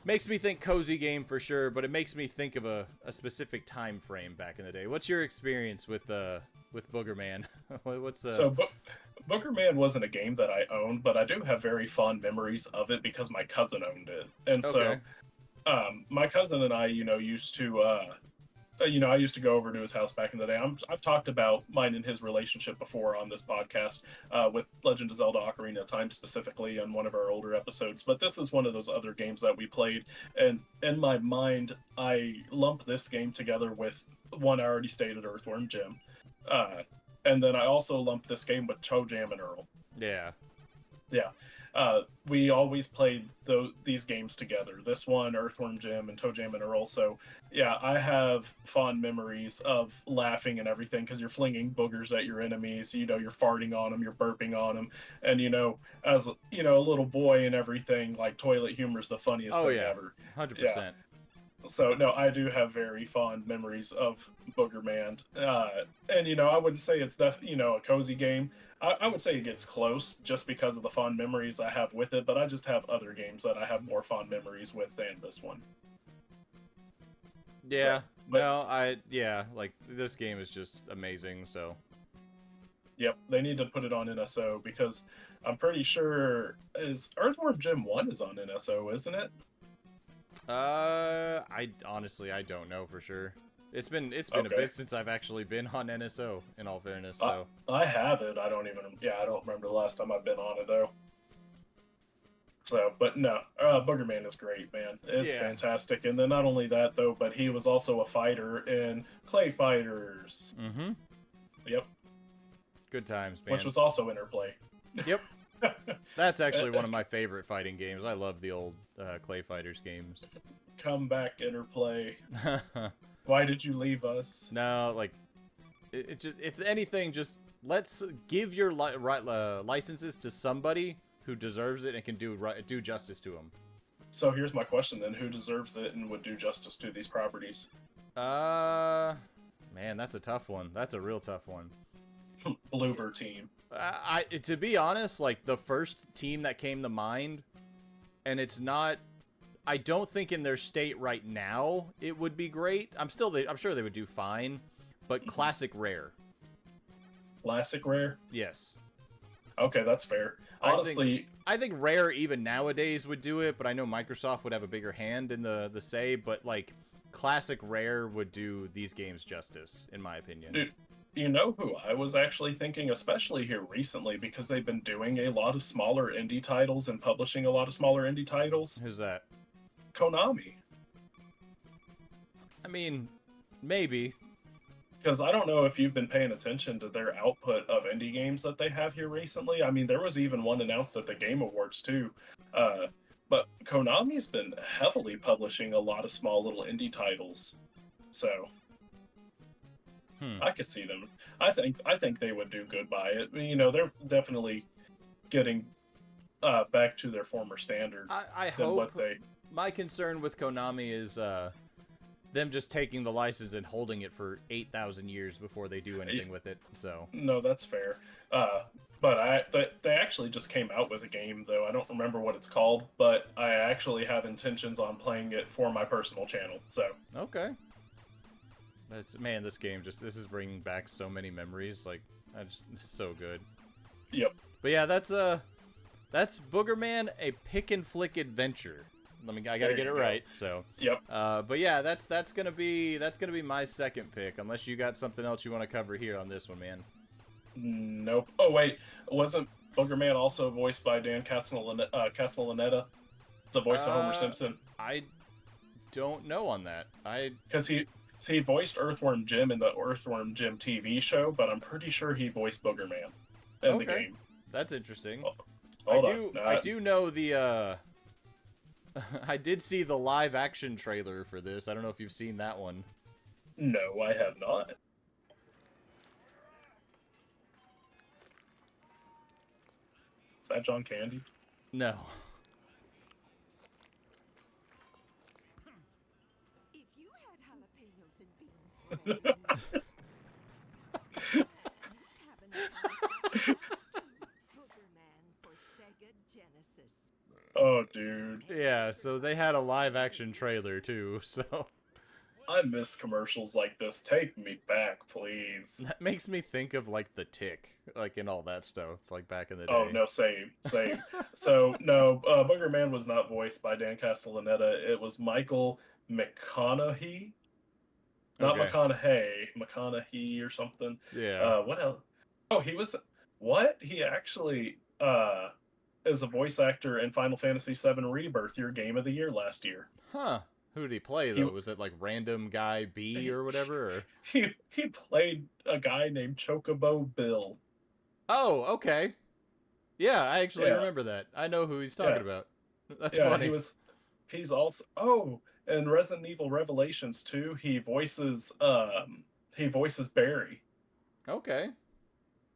makes me think cozy game for sure, but it makes me think of a specific time frame back in the day. What's your experience with Booger Man? Booger Man wasn't a game that I owned, but I do have very fond memories of it because my cousin owned it. And okay. So my cousin and I, used to I used to go over to his house back in the day. I've talked about mine and his relationship before on this podcast with Legend of Zelda Ocarina of Time specifically on one of our older episodes. But this is one of those other games that we played. And in my mind, I lump this game together with one I already stated, Earthworm Jim. And then I also lumped this game with Toe Jam and Earl. Yeah. Yeah. We always played these games together. This one, Earthworm Jim, and Toe Jam and Earl. So, yeah, I have fond memories of laughing and everything because you're flinging boogers at your enemies. You're farting on them, you're burping on them. And, as, a little boy and everything, like, toilet humor is the funniest thing ever. 100%. Yeah. So, no, I do have very fond memories of Booger Man. And, I wouldn't say it's a cozy game. I would say it gets close just because of the fond memories I have with it, but I just have other games that I have more fond memories with than this one. Yeah. Like, this game is just amazing, so. Yep, they need to put it on NSO because I'm pretty sure is Earthworm Jim 1 is on NSO, isn't it? I honestly I don't know for sure. It's been a Okay. bit since I've actually been on NSO. In all fairness, so I have it. I don't even. Yeah, I don't remember the last time I've been on it though. So, but no, Booger Man is great, man. It's yeah. fantastic. And then not only that though, but he was also a fighter in Clay Fighters. Mm-hmm. Yep, Good times, man. which was also Interplay. Yep. That's actually one of my favorite fighting games. I love the old Clay Fighters games. Come back, Interplay. Why did you leave us? No, like, it just, if anything, just let's give your licenses to somebody who deserves it and can do justice to them. So here's my question then: who deserves it and would do justice to these properties? Man, that's a tough one. That's a real tough one. Bloober team. To be honest, like the first team that came to mind, and it's not. I don't think in their state right now it would be great. I'm sure they would do fine, but Classic Rare. Classic Rare. Yes. Okay, that's fair. Honestly, I think Rare even nowadays would do it, but I know Microsoft would have a bigger hand in the say. But like Classic Rare would do these games justice, in my opinion. dude, you know who I was actually thinking, especially here recently, because they've been doing a lot of smaller indie titles and publishing a lot of smaller indie titles. Who's that? Konami. I mean, maybe. Because I don't know if you've been paying attention to their output of indie games that they have here recently. I mean, there was even one announced at the Game Awards too. But Konami's been heavily publishing a lot of small little indie titles. So I could see them. I think they would do good by it. You know, they're definitely getting back to their former standard. I than hope. what they. My concern with Konami is them just taking the license and holding it for 8,000 years before they do anything with it. So No, that's fair. But they actually just came out with a game though. I don't remember what it's called, but I actually have intentions on playing it for my personal channel. So okay. Man, this game this is bringing back so many memories. Like, it's so good. Yep. But yeah, that's Booger Man, a pick and flick adventure. I gotta get it right. So. Yep. But yeah, that's gonna be my second pick. Unless you got something else you want to cover here on this one, man. Nope. Oh wait, wasn't Booger Man also voiced by Dan Castellaneta, the voice of Homer Simpson? I don't know on that. Because he voiced Earthworm Jim in the Earthworm Jim TV show, but I'm pretty sure he voiced Booger Man in the game. That's interesting. Hold on. I do know the I did see the live action trailer for this. I don't know if you've seen that one. No, I have not. Is that John Candy? No. If you had jalapenos and beans for all you have an Booger Man for Sega Genesis. Oh, dude. Yeah, so they had a live action trailer too, so I miss commercials like this. Take me back, please. that makes me think of like The Tick, like in all that stuff, like back in the day. Oh, no, same. So, no, Booger Man was not voiced by Dan Castellaneta. It was Michael McConaughey. Not Okay. McConaughey or something. Yeah. What else? Oh, he was... What? He actually is a voice actor in Final Fantasy VII Rebirth, your game of the year last year. Huh. Who did he play though? Was it like random guy B or whatever? Or? He played a guy named Chocobo Bill. Oh, okay. Yeah, I actually Yeah. remember that. I know who he's talking about. That's Yeah, funny. he's also in Resident Evil Revelations 2, he voices Barry. Okay.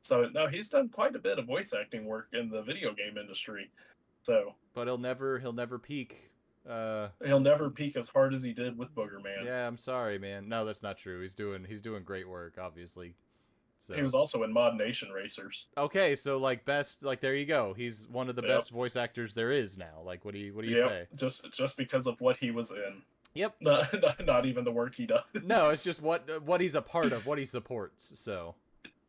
So no, he's done quite a bit of voice acting work in the video game industry. So But he'll never peak. he'll never peak as hard as he did with Booger Man. Yeah, I'm sorry, man. No, that's not true. He's doing great work, obviously. So He was also in Mod Nation Racers. okay, so like there you go. He's one of the best voice actors there is now. Like, what do you say? Just because of what he was in. Yep. Not even the work he does. No, it's just what he's a part of, what he supports. So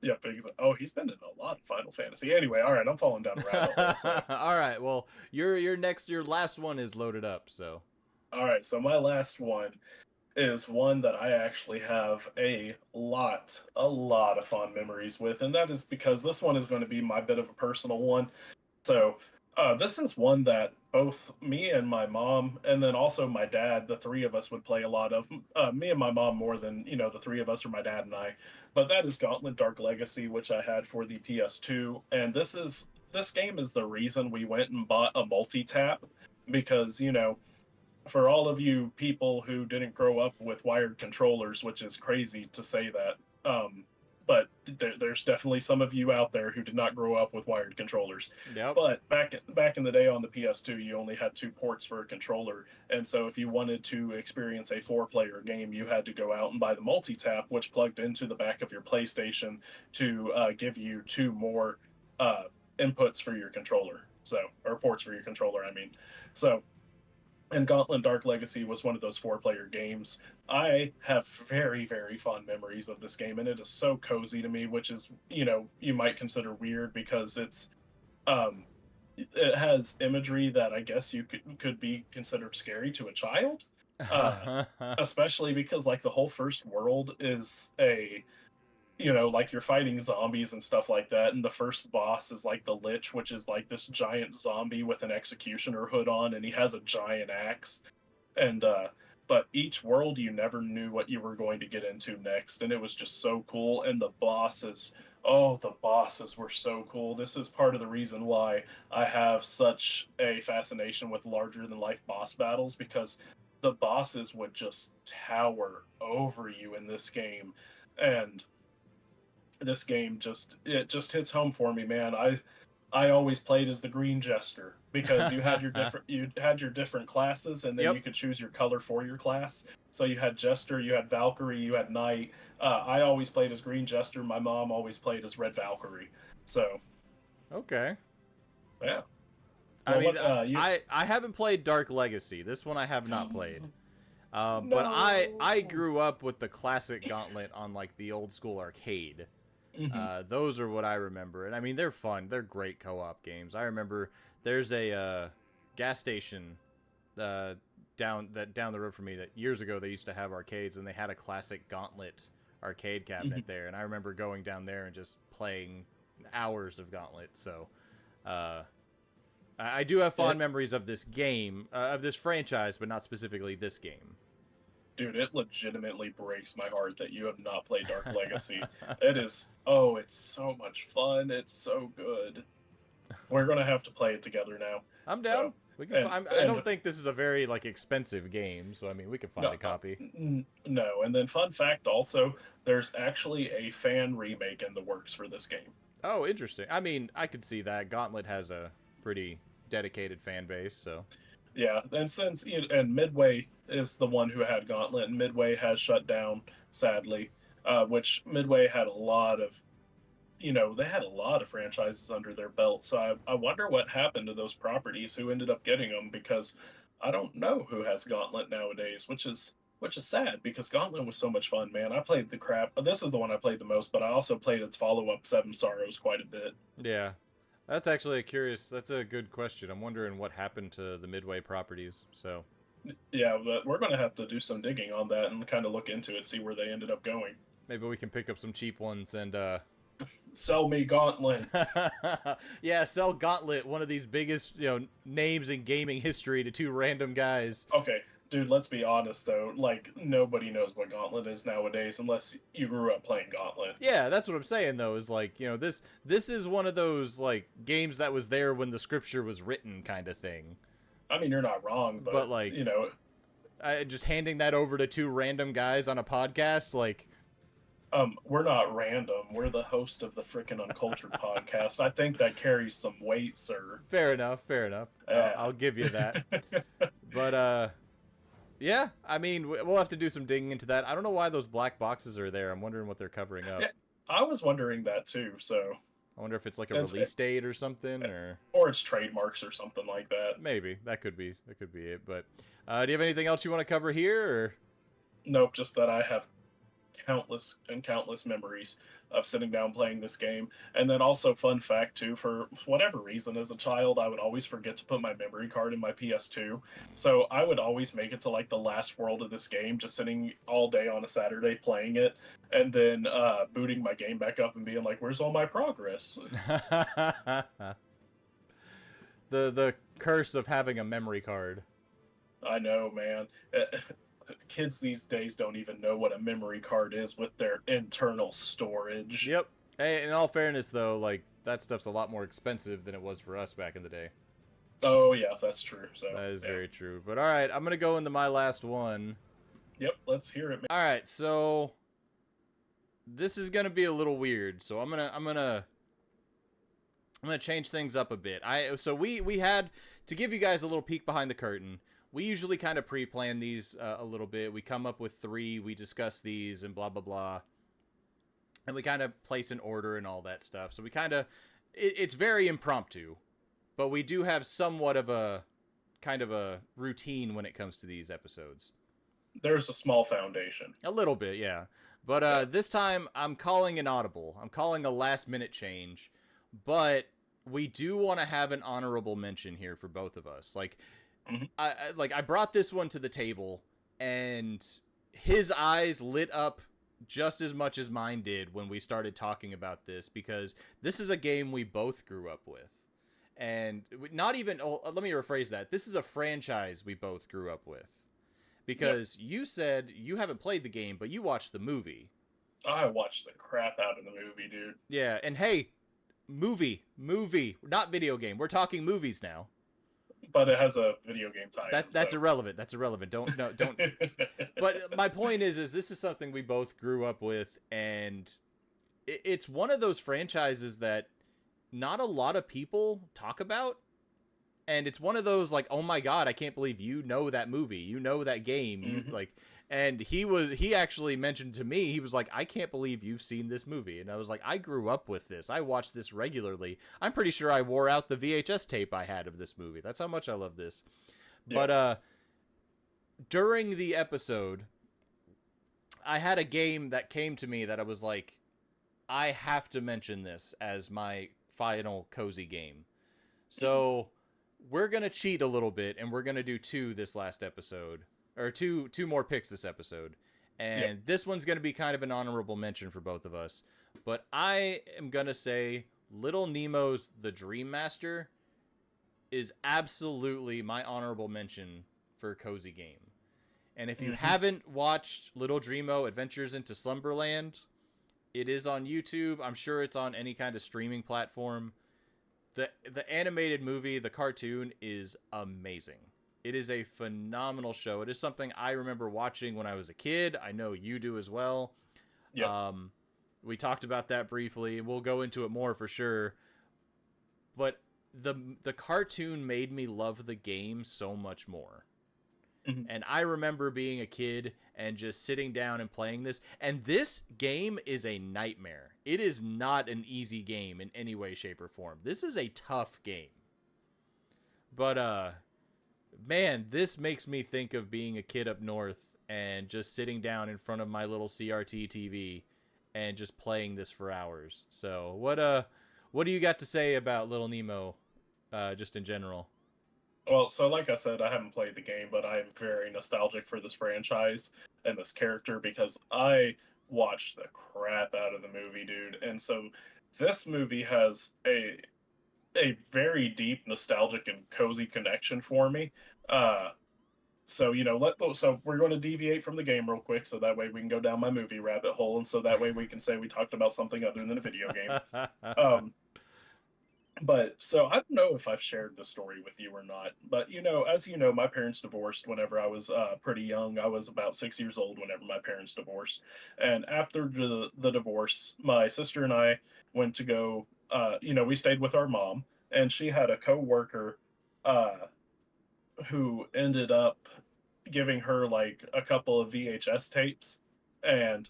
Yep. Oh, he's been in a lot of Final Fantasy. Anyway, all right, I'm falling down a rabbit hole. So, All right. Well, your last one is loaded up. So. all right. So my last one is one that I actually have a lot of fond memories with, and that is because this one is going to be my bit of a personal one. So, this is one that both me and my mom, and then also my dad, the three of us would play a lot of. Me and my mom more than the three of us or my dad and I. But that is Gauntlet Dark Legacy, which I had for the PS2, and this game is the reason we went and bought a multi tap because for all of you people who didn't grow up with wired controllers, which is crazy to say that, but there's definitely some of you out there who did not grow up with wired controllers. Yep. But back in the day on the PS2, you only had two ports for a controller, and so if you wanted to experience a four-player game, you had to go out and buy the multi-tap, which plugged into the back of your PlayStation to give you two more uh, inputs for your controller. So, or ports for your controller, I mean. So and Gauntlet Dark Legacy was one of those four-player games. I have very, very fond memories of this game, and it is so cozy to me, which is, you might consider weird because um, it has imagery that I guess you could be considered scary to a child, especially because like the whole first world is like you're fighting zombies and stuff like that, and the first boss is like the Lich, which is like this giant zombie with an executioner hood on, and he has a giant axe. And but each world you never knew what you were going to get into next, and it was just so cool. And the bosses were so cool. This is part of the reason why I have such a fascination with larger than life boss battles because the bosses would just tower over you in this game. And this game just hits home for me, man. I always played as the Green Jester because you had your different classes, and then Yep. you could choose your color for your class. So you had Jester, you had Valkyrie, you had Knight. I always played as Green Jester. My mom always played as Red Valkyrie. So Okay. yeah. I Well, mean, what you? I haven't played Dark Legacy. This one I have not played. But I No. grew up with the classic Gauntlet on like the old school arcade. Mhm. Those are what I remember, and I mean they're fun. They're great co-op games. I remember there's a gas station down the road from me that years ago they used to have arcades, and they had a classic Gauntlet arcade cabinet Mhm. there, and I remember going down there and just playing hours of Gauntlet. So I do have fond It, memories of this game, of this franchise, but not specifically this game. dude, it legitimately breaks my heart that you have not played Dark Legacy. It's so much fun. It's so good. We're gonna have to play it together now. I'm down. So, We can. and I and don't think this is a very like expensive game, so I mean we can find no, a copy. no. And then fun fact also, there's actually a fan remake in the works for this game. Oh, interesting. I mean, I could see that. Gauntlet has a pretty dedicated fan base, so. Yeah, and and Midway is the one who had Gauntlet, and Midway has shut down sadly. Which Midway had a lot of they had a lot of franchises under their belt. So I wonder what happened to those properties, who ended up getting them, because I don't know who has Gauntlet nowadays, which is sad because Gauntlet was so much fun, man. I played the crap. This is the one I played the most, but I also played its follow up Seven Sorrows quite a bit. Yeah. That's actually that's a good question. I'm wondering what happened to the Midway properties, so. Yeah, but we're gonna have to do some digging on that and kind of look into it, see where they ended up going. Maybe we can pick up some cheap ones and, Sell me Gauntlet. yeah, sell Gauntlet, one of these biggest, names in gaming history to two random guys. Okay, dude, let's be honest though. Like nobody knows what Gauntlet is nowadays unless you grew up playing Gauntlet. Yeah, that's what I'm saying though. Is like this is one of those like games that was there when the scripture was written kind of thing. I mean, you're not wrong, But but like, just handing that over to two random guys on a podcast, like, we're not random. We're the host of the frickin' Uncultured podcast. I think that carries some weight, sir. fair enough, fair enough. Yeah. I'll give you that. But yeah, I mean, we'll have to do some digging into that. I don't know why those black boxes are there. I'm wondering what they're covering up. Yeah, I was wondering that too. So I wonder if it's like a release date or something, or it's trademarks or something like that. maybe that could be it. But do you have anything else you want to cover here? Or? Nope, just that I have countless and countless memories of sitting down playing this game. And then also, fun fact too, for whatever reason, as a child, I would always forget to put my memory card in my PS2. So I would always make it to like the last world of this game, just sitting all day on a Saturday playing it, and then booting my game back up and being like, "Where's all my progress?" The curse of having a memory card. I know, man. Kids these days don't even know what a memory card is with their internal storage. Yep. Hey, in all fairness, though, like that stuff's a lot more expensive than it was for us back in the day. Oh yeah, that's true. So That is yeah. very true. But all right, I'm gonna go into my last one. Yep, let's hear it, man. All right, so this is gonna be a little weird. So I'm gonna change things up a bit. So we had to give you guys a little peek behind the curtain. We usually kind of pre-plan these a little bit. We come up with 3, we discuss these, and blah blah blah, and we kind of place an order and all that stuff. So we kind of it's very impromptu, but we do have somewhat of a kind of a routine when it comes to these episodes. There's a small foundation. A little bit, yeah. But this time I'm calling an audible. I'm calling a last minute change, but we do want to have an honorable mention here for both of us. Like, I brought this one to the table, and his eyes lit up just as much as mine did when we started talking about this, because this is a game we both grew up with. And not even, let me rephrase that. This is a franchise we both grew up with. Because you said you haven't played the game, but you watched the movie. I watched the crap out of the movie, dude. Yeah, and hey, movie, not video game. We're talking movies now. But it has a video game tie. That's irrelevant. That's irrelevant. Don't. But my point is this is something we both grew up with, and it's one of those franchises that not a lot of people talk about. And it's one of those like, oh my god, I can't believe you know that movie, you know that game, you like. And he actually mentioned to me, he was like, I can't believe you've seen this movie. And I was like, I grew up with this. I watched this regularly. I'm pretty sure I wore out the VHS tape I had of this movie. That's how much I love this. Yeah. But during the episode, I had a game that came to me that I was like, I have to mention this as my final cozy game. So we're going to cheat a little bit, and we're going to do 2 this last episode. Or two more picks this episode. And this one's going to be kind of an honorable mention for both of us. But I am going to say Little Nemo's The Dream Master is absolutely my honorable mention for a cozy game. And if you haven't watched Little Dreamo Adventures into Slumberland, it is on YouTube. I'm sure it's on any kind of streaming platform. The animated movie, the cartoon, is amazing. It is a phenomenal show. It is something I remember watching when I was a kid. I know you do as well. Yep. We talked about that briefly. We'll go into it more for sure. But the cartoon made me love the game so much more. And I remember being a kid and just sitting down and playing this. And this game is a nightmare. It is not an easy game in any way, shape, or form. This is a tough game. But, man, this makes me think of being a kid up north and just sitting down in front of my little CRT TV and just playing this for hours. So what do you got to say about Little Nemo, just in general? Well, so like I said, I haven't played the game, but I am very nostalgic for this franchise and this character because I watched the crap out of the movie, dude. And so this movie has a very deep nostalgic and cozy connection for me. So so we're going to deviate from the game real quick, so that way we can go down my movie rabbit hole, and so that way we can say we talked about something other than a video game. But so I don't know if I've shared the story with you or not, but as you know, my parents divorced whenever I was pretty young. I was about 6 years old whenever my parents divorced, and after the divorce, my sister and I went to go. We stayed with our mom, and she had a coworker who ended up giving her like a couple of VHS tapes, and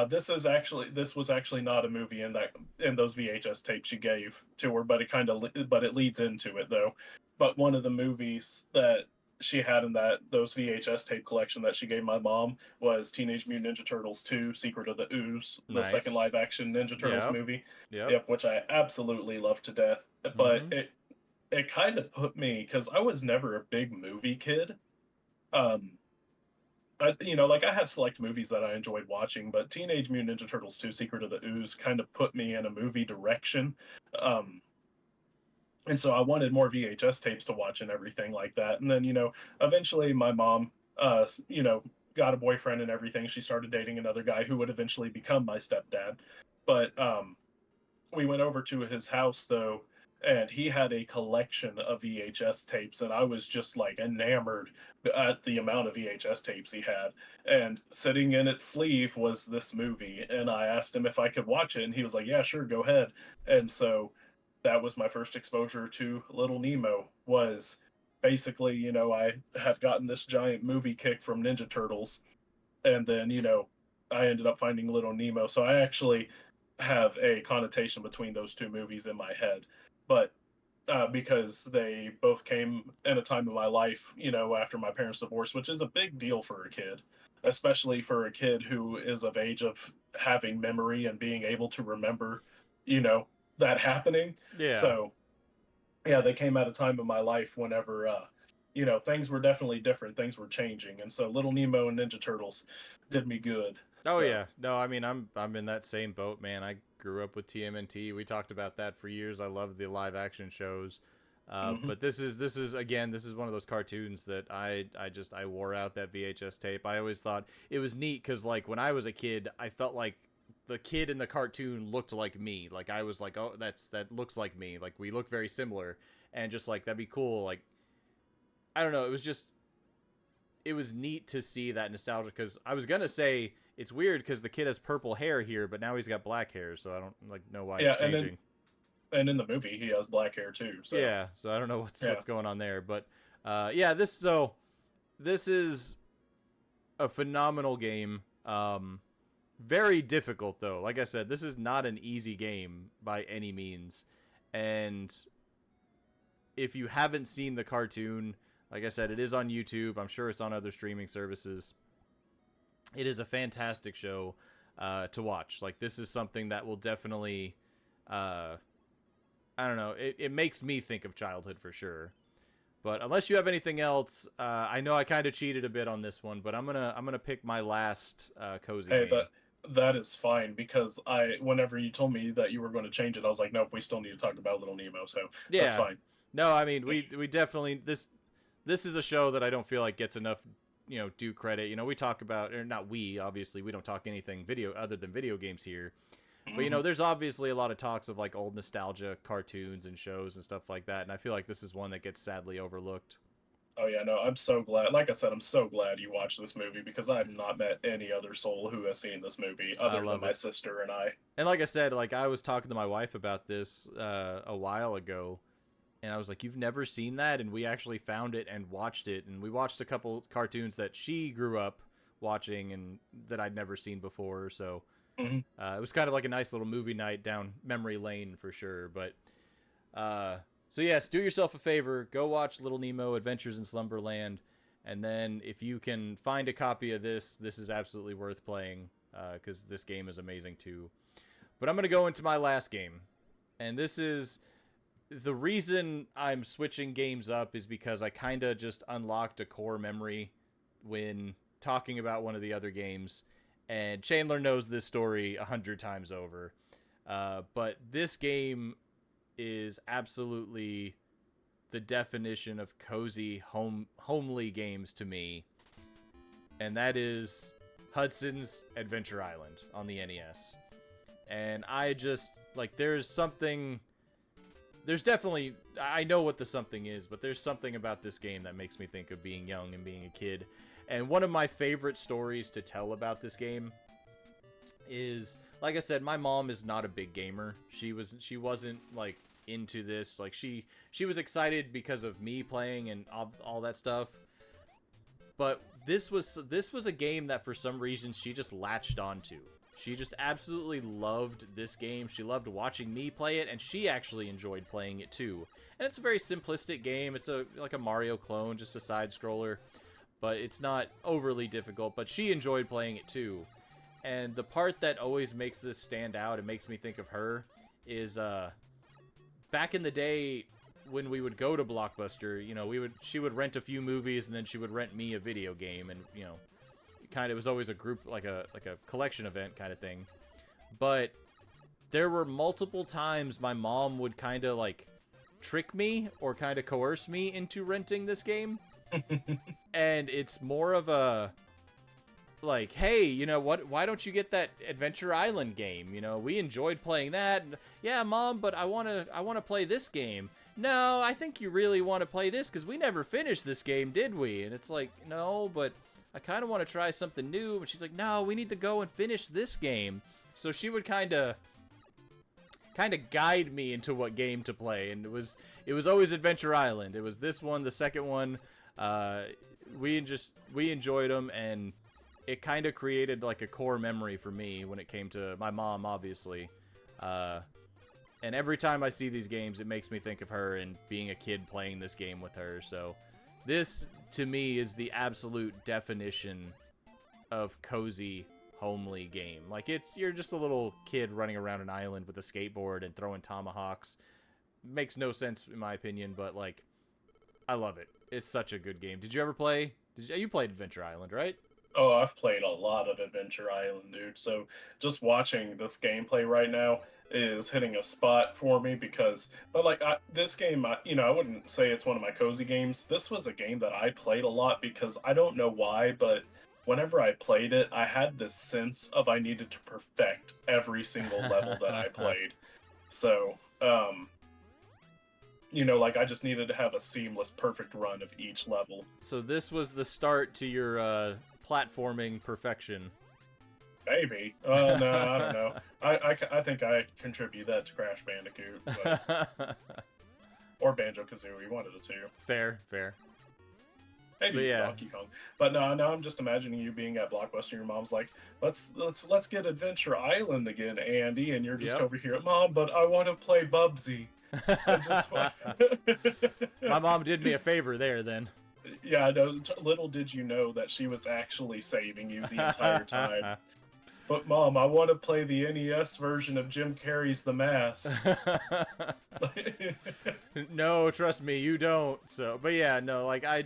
this was actually not a movie in those VHS tapes she gave to her, but it leads into it though. But one of the movies that she had in those VHS tape collection that she gave my mom was Teenage Mutant Ninja Turtles 2: Secret of the Ooze, the second Nice. live action Ninja Turtles Yep. movie. Yep. Yep, which I absolutely love to death. But Mm-hmm. it kind of put me, because I was never a big movie kid. Um, like I had select movies that I enjoyed watching, but Teenage Mutant Ninja Turtles 2: Secret of the Ooze kind of put me in a movie direction. Um, and so I wanted more VHS tapes to watch and everything like that. And then, eventually my mom, got a boyfriend and everything. She started dating another guy who would eventually become my stepdad. But we went over to his house though, and he had a collection of VHS tapes, and I was just like enamored at the amount of VHS tapes he had. And sitting in its sleeve was this movie, and I asked him if I could watch it, and he was like, "Yeah, sure, go ahead." And so that was my first exposure to Little Nemo. Was basically, I had gotten this giant movie kick from Ninja Turtles, and then I ended up finding Little Nemo. So I actually have a connotation between those two movies in my head, but because they both came in a time of my life, after my parents' divorce, which is a big deal for a kid, especially for a kid who is of age of having memory and being able to remember, you know, that happening. Yeah. So yeah, they came at a time of my life whenever things were definitely different, things were changing, and so Little Nemo and Ninja Turtles did me good. Oh So yeah. No, I mean I'm in that same boat, man. I grew up with TMNT. We talked about that for years. I love the live action shows. hmm But this is one of those cartoons that I wore out that VHS tape. I always thought it was neat because like when I was a kid, I felt like the kid in the cartoon looked like me. Like I was like, oh, that looks like me. Like we look very similar, and just like that'd be cool. Like I don't know. It was neat to see that nostalgia because I was gonna say it's weird because the kid has purple hair here, but now he's got black hair, so I don't like know why it's yeah, and then changing. and in the movie he has black hair too. So Yeah, so I don't know yeah. what's going on there, but yeah, this is a phenomenal game. Very difficult though. Like I said, this is not an easy game by any means, and if you haven't seen the cartoon, like I said, it is on YouTube. I'm sure it's on other streaming services. It is a fantastic show to watch. Like this is something that will definitely, uh, I don't know, it makes me think of childhood for sure. But unless you have anything else, I know I kind of cheated a bit on this one, but I'm gonna pick my last cozy Hey, game. that is fine, because whenever you told me that you were going to change it, I was like, nope, we still need to talk about Little Nemo. So that's Yeah, fine. no, I mean we definitely this is a show that I don't feel like gets enough due credit. We talk about, or not, we obviously we don't talk anything video other than video games here. But hmm there's obviously a lot of talks of like old nostalgia cartoons and shows and stuff like that, and I feel like this is one that gets sadly overlooked. Oh yeah, no, I'm so glad. Like I said, I'm so glad you watched this movie, because I have not met any other soul who has seen this movie I other than love my it. sister and I. And like I said, like I was talking to my wife about this a while ago, and I was like, "You've never seen that?" And we actually found it and watched it, and we watched a couple cartoons that she grew up watching and that I'd never seen before. So hmm it was kind of like a nice little movie night down memory lane for sure. But so yes, do yourself a favor, go watch Little Nemo Adventures in Slumberland, and then if you can find a copy of this is absolutely worth playing because this game is amazing too. But I'm gonna go into my last game, and this is the reason I'm switching games up is because I kind of just unlocked a core memory when talking about one of the other games, and Chandler knows this story 100 times over. But this game is absolutely the definition of cozy homely games to me, and that is Hudson's Adventure Island on the NES. And I just like there's definitely, I know what the something is, but there's something about this game that makes me think of being young and being a kid. And one of my favorite stories to tell about this game is, like I said, my mom is not a big gamer. She wasn't like into this. Like she was excited because of me playing and all that stuff. But this was a game that for some reason she just latched onto. She just absolutely loved this game. She loved watching me play it, and she actually enjoyed playing it too. And it's a very simplistic game. It's like a Mario clone, just a side scroller, but it's not overly difficult. But she enjoyed playing it too. And the part that always makes this stand out and makes me think of her is back in the day when we would go to Blockbuster, you know, she would rent a few movies and then she would rent me a video game, and you know, it was always a group, like a collection event kind of thing. But there were multiple times my mom would kind of like trick me or kind of coerce me into renting this game. And it's more of a like, hey, you know what, why don't you get that Adventure Island game? You know, we enjoyed playing that. Yeah, Mom, but I want to play this game. No, I think you really want to play this because we never finished this game, did we? And it's like, no, but I kind of want to try something new. And she's like, no, we need to go and finish this game. So she would kind of guide me into what game to play, and it was always Adventure Island. It was this one, the second one. We enjoyed them, and it kind of created like a core memory for me when it came to my mom, obviously. And every time I see these games, it makes me think of her and being a kid playing this game with her. So this, to me, is the absolute definition of cozy, homely game. Like, you're just a little kid running around an island with a skateboard and throwing tomahawks. Makes no sense in my opinion, but like, I love it. It's such a good game. Did you ever play? You played Adventure Island, right? Oh, I've played a lot of Adventure Island, dude. So just watching this gameplay right now is hitting a spot for me but like this game, you know, I wouldn't say it's one of my cozy games. This was a game that I played a lot because I don't know why, but whenever I played it, I had this sense of I needed to perfect every single level that I played. So, you know, like I just needed to have a seamless, perfect run of each level. So this was the start to your platforming perfection. Maybe. No, I don't know. I think I contribute that to Crash Bandicoot. But... or Banjo-Kazooie, one of the two. Fair. Maybe yeah. Donkey Kong. But no, now I'm just imagining you being at Blockbuster. Your mom's like, let's get Adventure Island again, Andy, and you're just over here, Mom, but I want to play Bubsy. My mom did me a favor there then. Yeah, I know. Little did you know that she was actually saving you the entire time. But Mom, I want to play the NES version of Jim Carrey's The Mask. No, trust me, you don't. So, but yeah, no, like I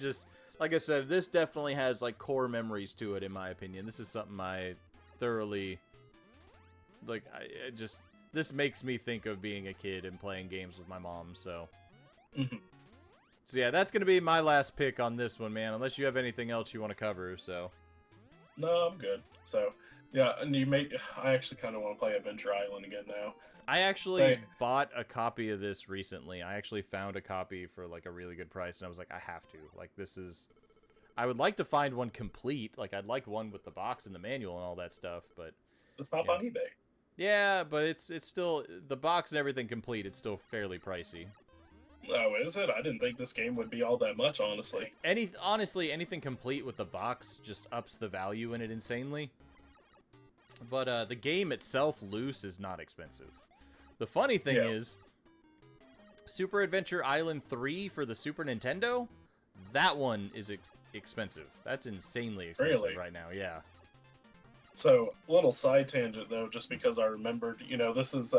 said, this definitely has like core memories to it in my opinion. This is something I thoroughly like. This makes me think of being a kid and playing games with my mom. So, So yeah, that's gonna be my last pick on this one, man. Unless you have anything else you want to cover. So, no, I'm good. So. Yeah, and I actually kind of want to play Adventure Island again now. I actually bought a copy of this recently. I actually found a copy for like a really good price, and I was like, I have to. Like, I would like to find one complete. Like, I'd like one with the box and the manual and all that stuff, but... Just pop on eBay. Yeah, but it's still... The box and everything complete, it's still fairly pricey. Oh, is it? I didn't think this game would be all that much, honestly. Honestly, anything complete with the box just ups the value in it insanely. But the game itself loose is not expensive. The funny thing is, Super Adventure Island 3 for the Super Nintendo, that one is expensive. That's insanely expensive right now, yeah. So, little side tangent though, just because I remembered, you know, this is,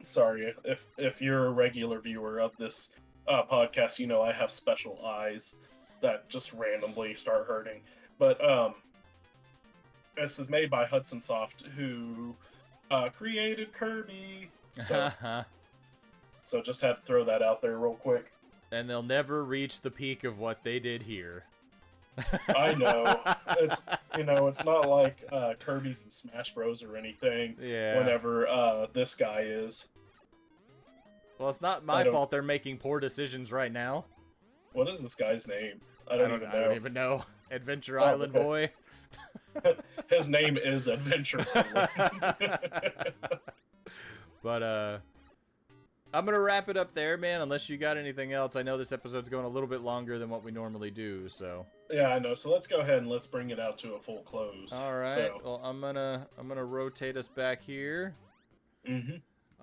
sorry, if you're a regular viewer of this podcast, you know I have special eyes that just randomly start hurting. But, this is made by Hudson Soft, who created Kirby. So just had to throw that out there real quick. And they'll never reach the peak of what they did here. I know. It's not like Kirby's in Smash Bros. Or anything. Yeah. Whenever this guy is. Well, it's not my fault they're making poor decisions right now. What is this guy's name? I don't even know. Adventure Island boy. His name is Adventure Island. But I'm gonna wrap it up there, man, unless you got anything else. I know this episode's going a little bit longer than what we normally do, so yeah, I know. So let's go ahead and let's bring it out to a full close. All right. Well, I'm gonna rotate us back here.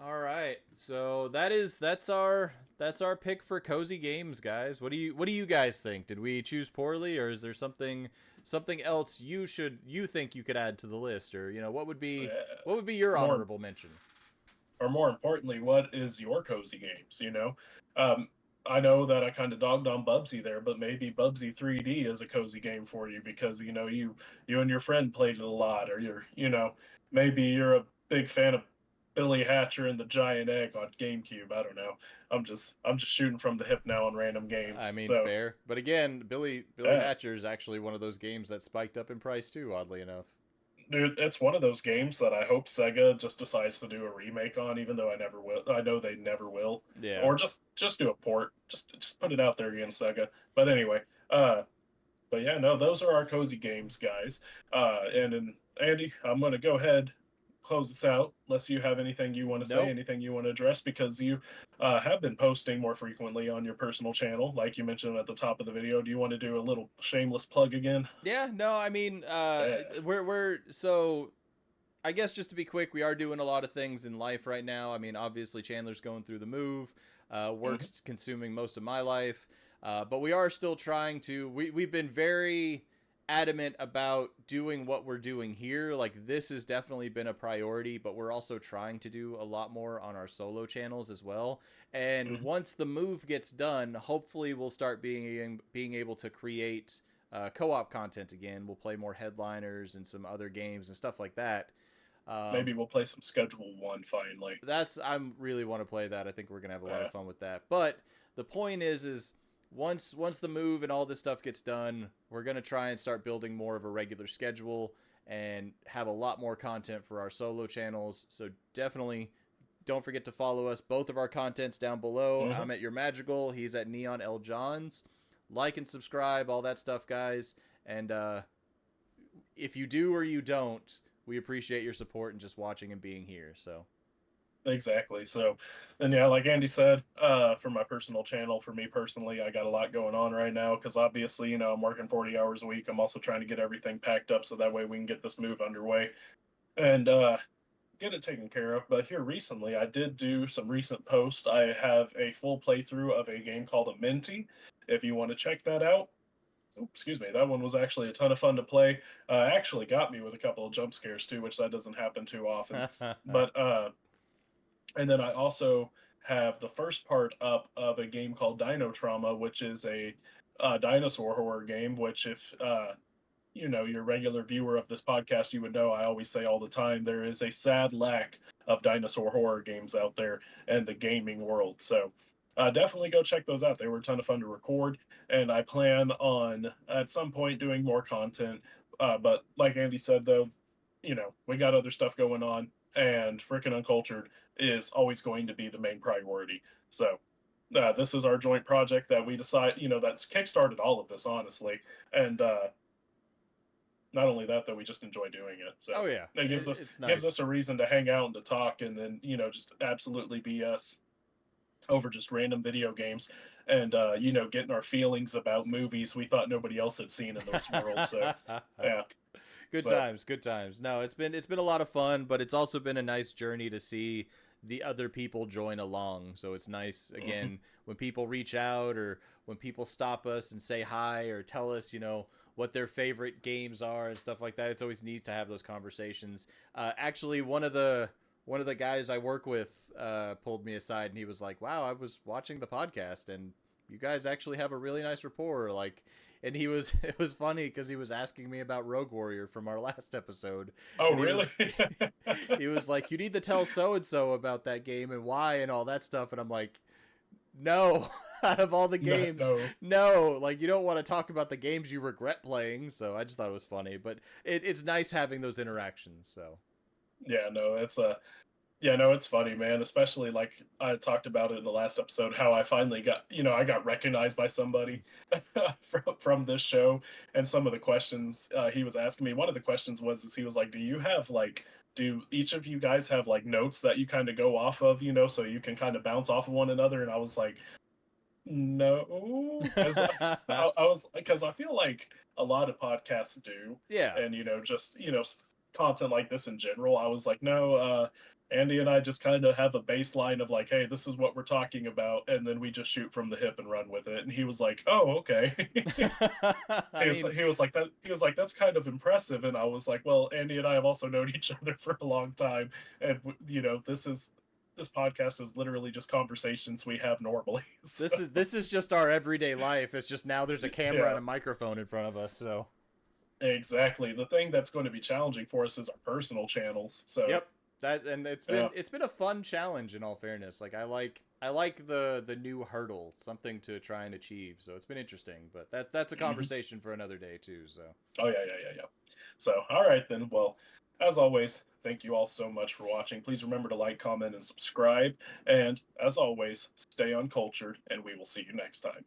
All right. So that's our that's our pick for cozy games, guys. What do you guys think? Did we choose poorly, or is there something else you think you could add to the list, or what would be your More honorable mention? or more importantly, what is your cozy games? Um, I know that I kind of dogged on Bubsy there, but maybe Bubsy 3D is a cozy game for you because you and your friend played it a lot, or maybe you're a big fan of Billy Hatcher and the Giant Egg on GameCube. I don't know. I'm just shooting from the hip now on random I games. mean, So fair, but again, Billy yeah, Hatcher is actually one of those games that spiked up in price too, oddly enough. dude, it's one of those games that I hope Sega just decides to do a remake on, even though I never will. I know they never will, Yeah. or just do a port. Just put it out there again, Sega. But anyway, uh, but yeah, no, those are our cozy games, guys. And then Andy, I'm gonna go ahead close this out, unless you have anything you want to say, Nope. anything you want to address, because you have been posting more frequently on your personal channel, like you mentioned at the top of the video. Do you want to do a little shameless plug again? Yeah, no, I mean, Yeah. we're so I guess just to be quick, we are doing a lot of things in life right now. I mean, obviously Chandler's going through the move, Mhm. work's consuming most of my life, but we are still trying to. We've been very adamant about doing what we're doing here. Like this has definitely been a priority, but we're also trying to do a lot more on our solo channels as well. And Mhm. once the move gets done, hopefully we'll start being able to create co-op content again. We'll play more headliners and some other games and stuff like that. Maybe we'll play some Schedule One finally. I'm really want to play that. I think we're gonna have a lot of Yeah. fun with that. But the point is once the move and all this stuff gets done, we're gonna try and start building more of a regular schedule and have a lot more content for our solo channels. So definitely don't forget to follow us. Both of our contents down below. Hmm. I'm at Your Magical. He's at Neon L Johns. Like and subscribe, all that stuff, guys. And if you do or you don't, we appreciate your support and just watching and being here. So Exactly. So, and yeah, like Andy said, for my personal channel, for me personally, I got a lot going on right now because obviously, I'm working 40 hours a week. I'm also trying to get everything packed up so that way we can get this move underway and get it taken care of. But here recently, I did do some recent posts. I have a full playthrough of a game called a Minty. If you want to check that out. Oh, excuse me. That one was actually a ton of fun to play. Actually got me with a couple of jump scares too, which that doesn't happen too often. But and then I also have the first part up of a game called Dino Trauma, which is a dinosaur horror game. Which, if your regular viewer of this podcast, you would know I always say all the time there is a sad lack of dinosaur horror games out there in the gaming world. So definitely go check those out. They were a ton of fun to record, and I plan on at some point doing more content. But like Andy said, though, we got other stuff going on, and frickin' Uncultured is always going to be the main priority. So this is our joint project that we decide, that's kickstarted all of this, honestly. And not only that, though, we just enjoy doing it. So oh yeah, it gives us it's gives us nice. a reason to hang out and to talk, and then just absolutely be us over just random video games, and getting our feelings about movies we thought nobody else had seen in this world. So yeah, Good so times, good times. No, it's been a lot of fun, but it's also been a nice journey to see the other people join along. So it's nice mhm. again when people reach out or when people stop us and say hi or tell us, what their favorite games are and stuff like that. It's always neat to have those conversations. Actually, one of the guys I work with pulled me aside and he was like, "Wow, I was watching the podcast and you guys actually have a really nice rapport." Like, and he was it was funny because he was asking me about Rogue Warrior from our last episode, Oh, and he really? was he was like, "You need to tell so and so about that game and why and all that stuff," and I'm like, "No." Out of all the No, games, no. no, like you don't want to talk about the games you regret playing. So I just thought it was funny, but it's nice having those interactions. So Yeah, no, yeah, no, it's funny, man. Especially like I talked about it in the last episode, how I finally got, I got recognized by somebody from this show, and some of the questions he was asking me. One of the questions was, is he was like, do each of you guys have like notes that you kind of go off of, so you can kind of bounce off of one another? And I was like, no, because I was because I feel like a lot of podcasts do, yeah, and just content like this in general. I was like, no, Andy and I just kind of have a baseline of like, hey, this is what we're talking about, and then we just shoot from the hip and run with it. And he was like, oh, okay. I mean, He was like that. He was like, that's kind of impressive. And I was like, well, Andy and I have also known each other for a long time, and you know, this podcast is literally just conversations we have normally. So, this is just our everyday life. It's just now there's a camera yeah, and a microphone in front of us. So, exactly. The thing that's going to be challenging for us is our personal channels. So, yep. That and yeah. it's been a fun challenge in all fairness. Like I like the new hurdle, something to try and achieve. So it's been interesting, but that's a Mhm. conversation for another day too. So Oh yeah. So, all right then. Well, as always, thank you all so much for watching. Please remember to like, comment, and subscribe. And as always, stay uncultured, and we will see you next time.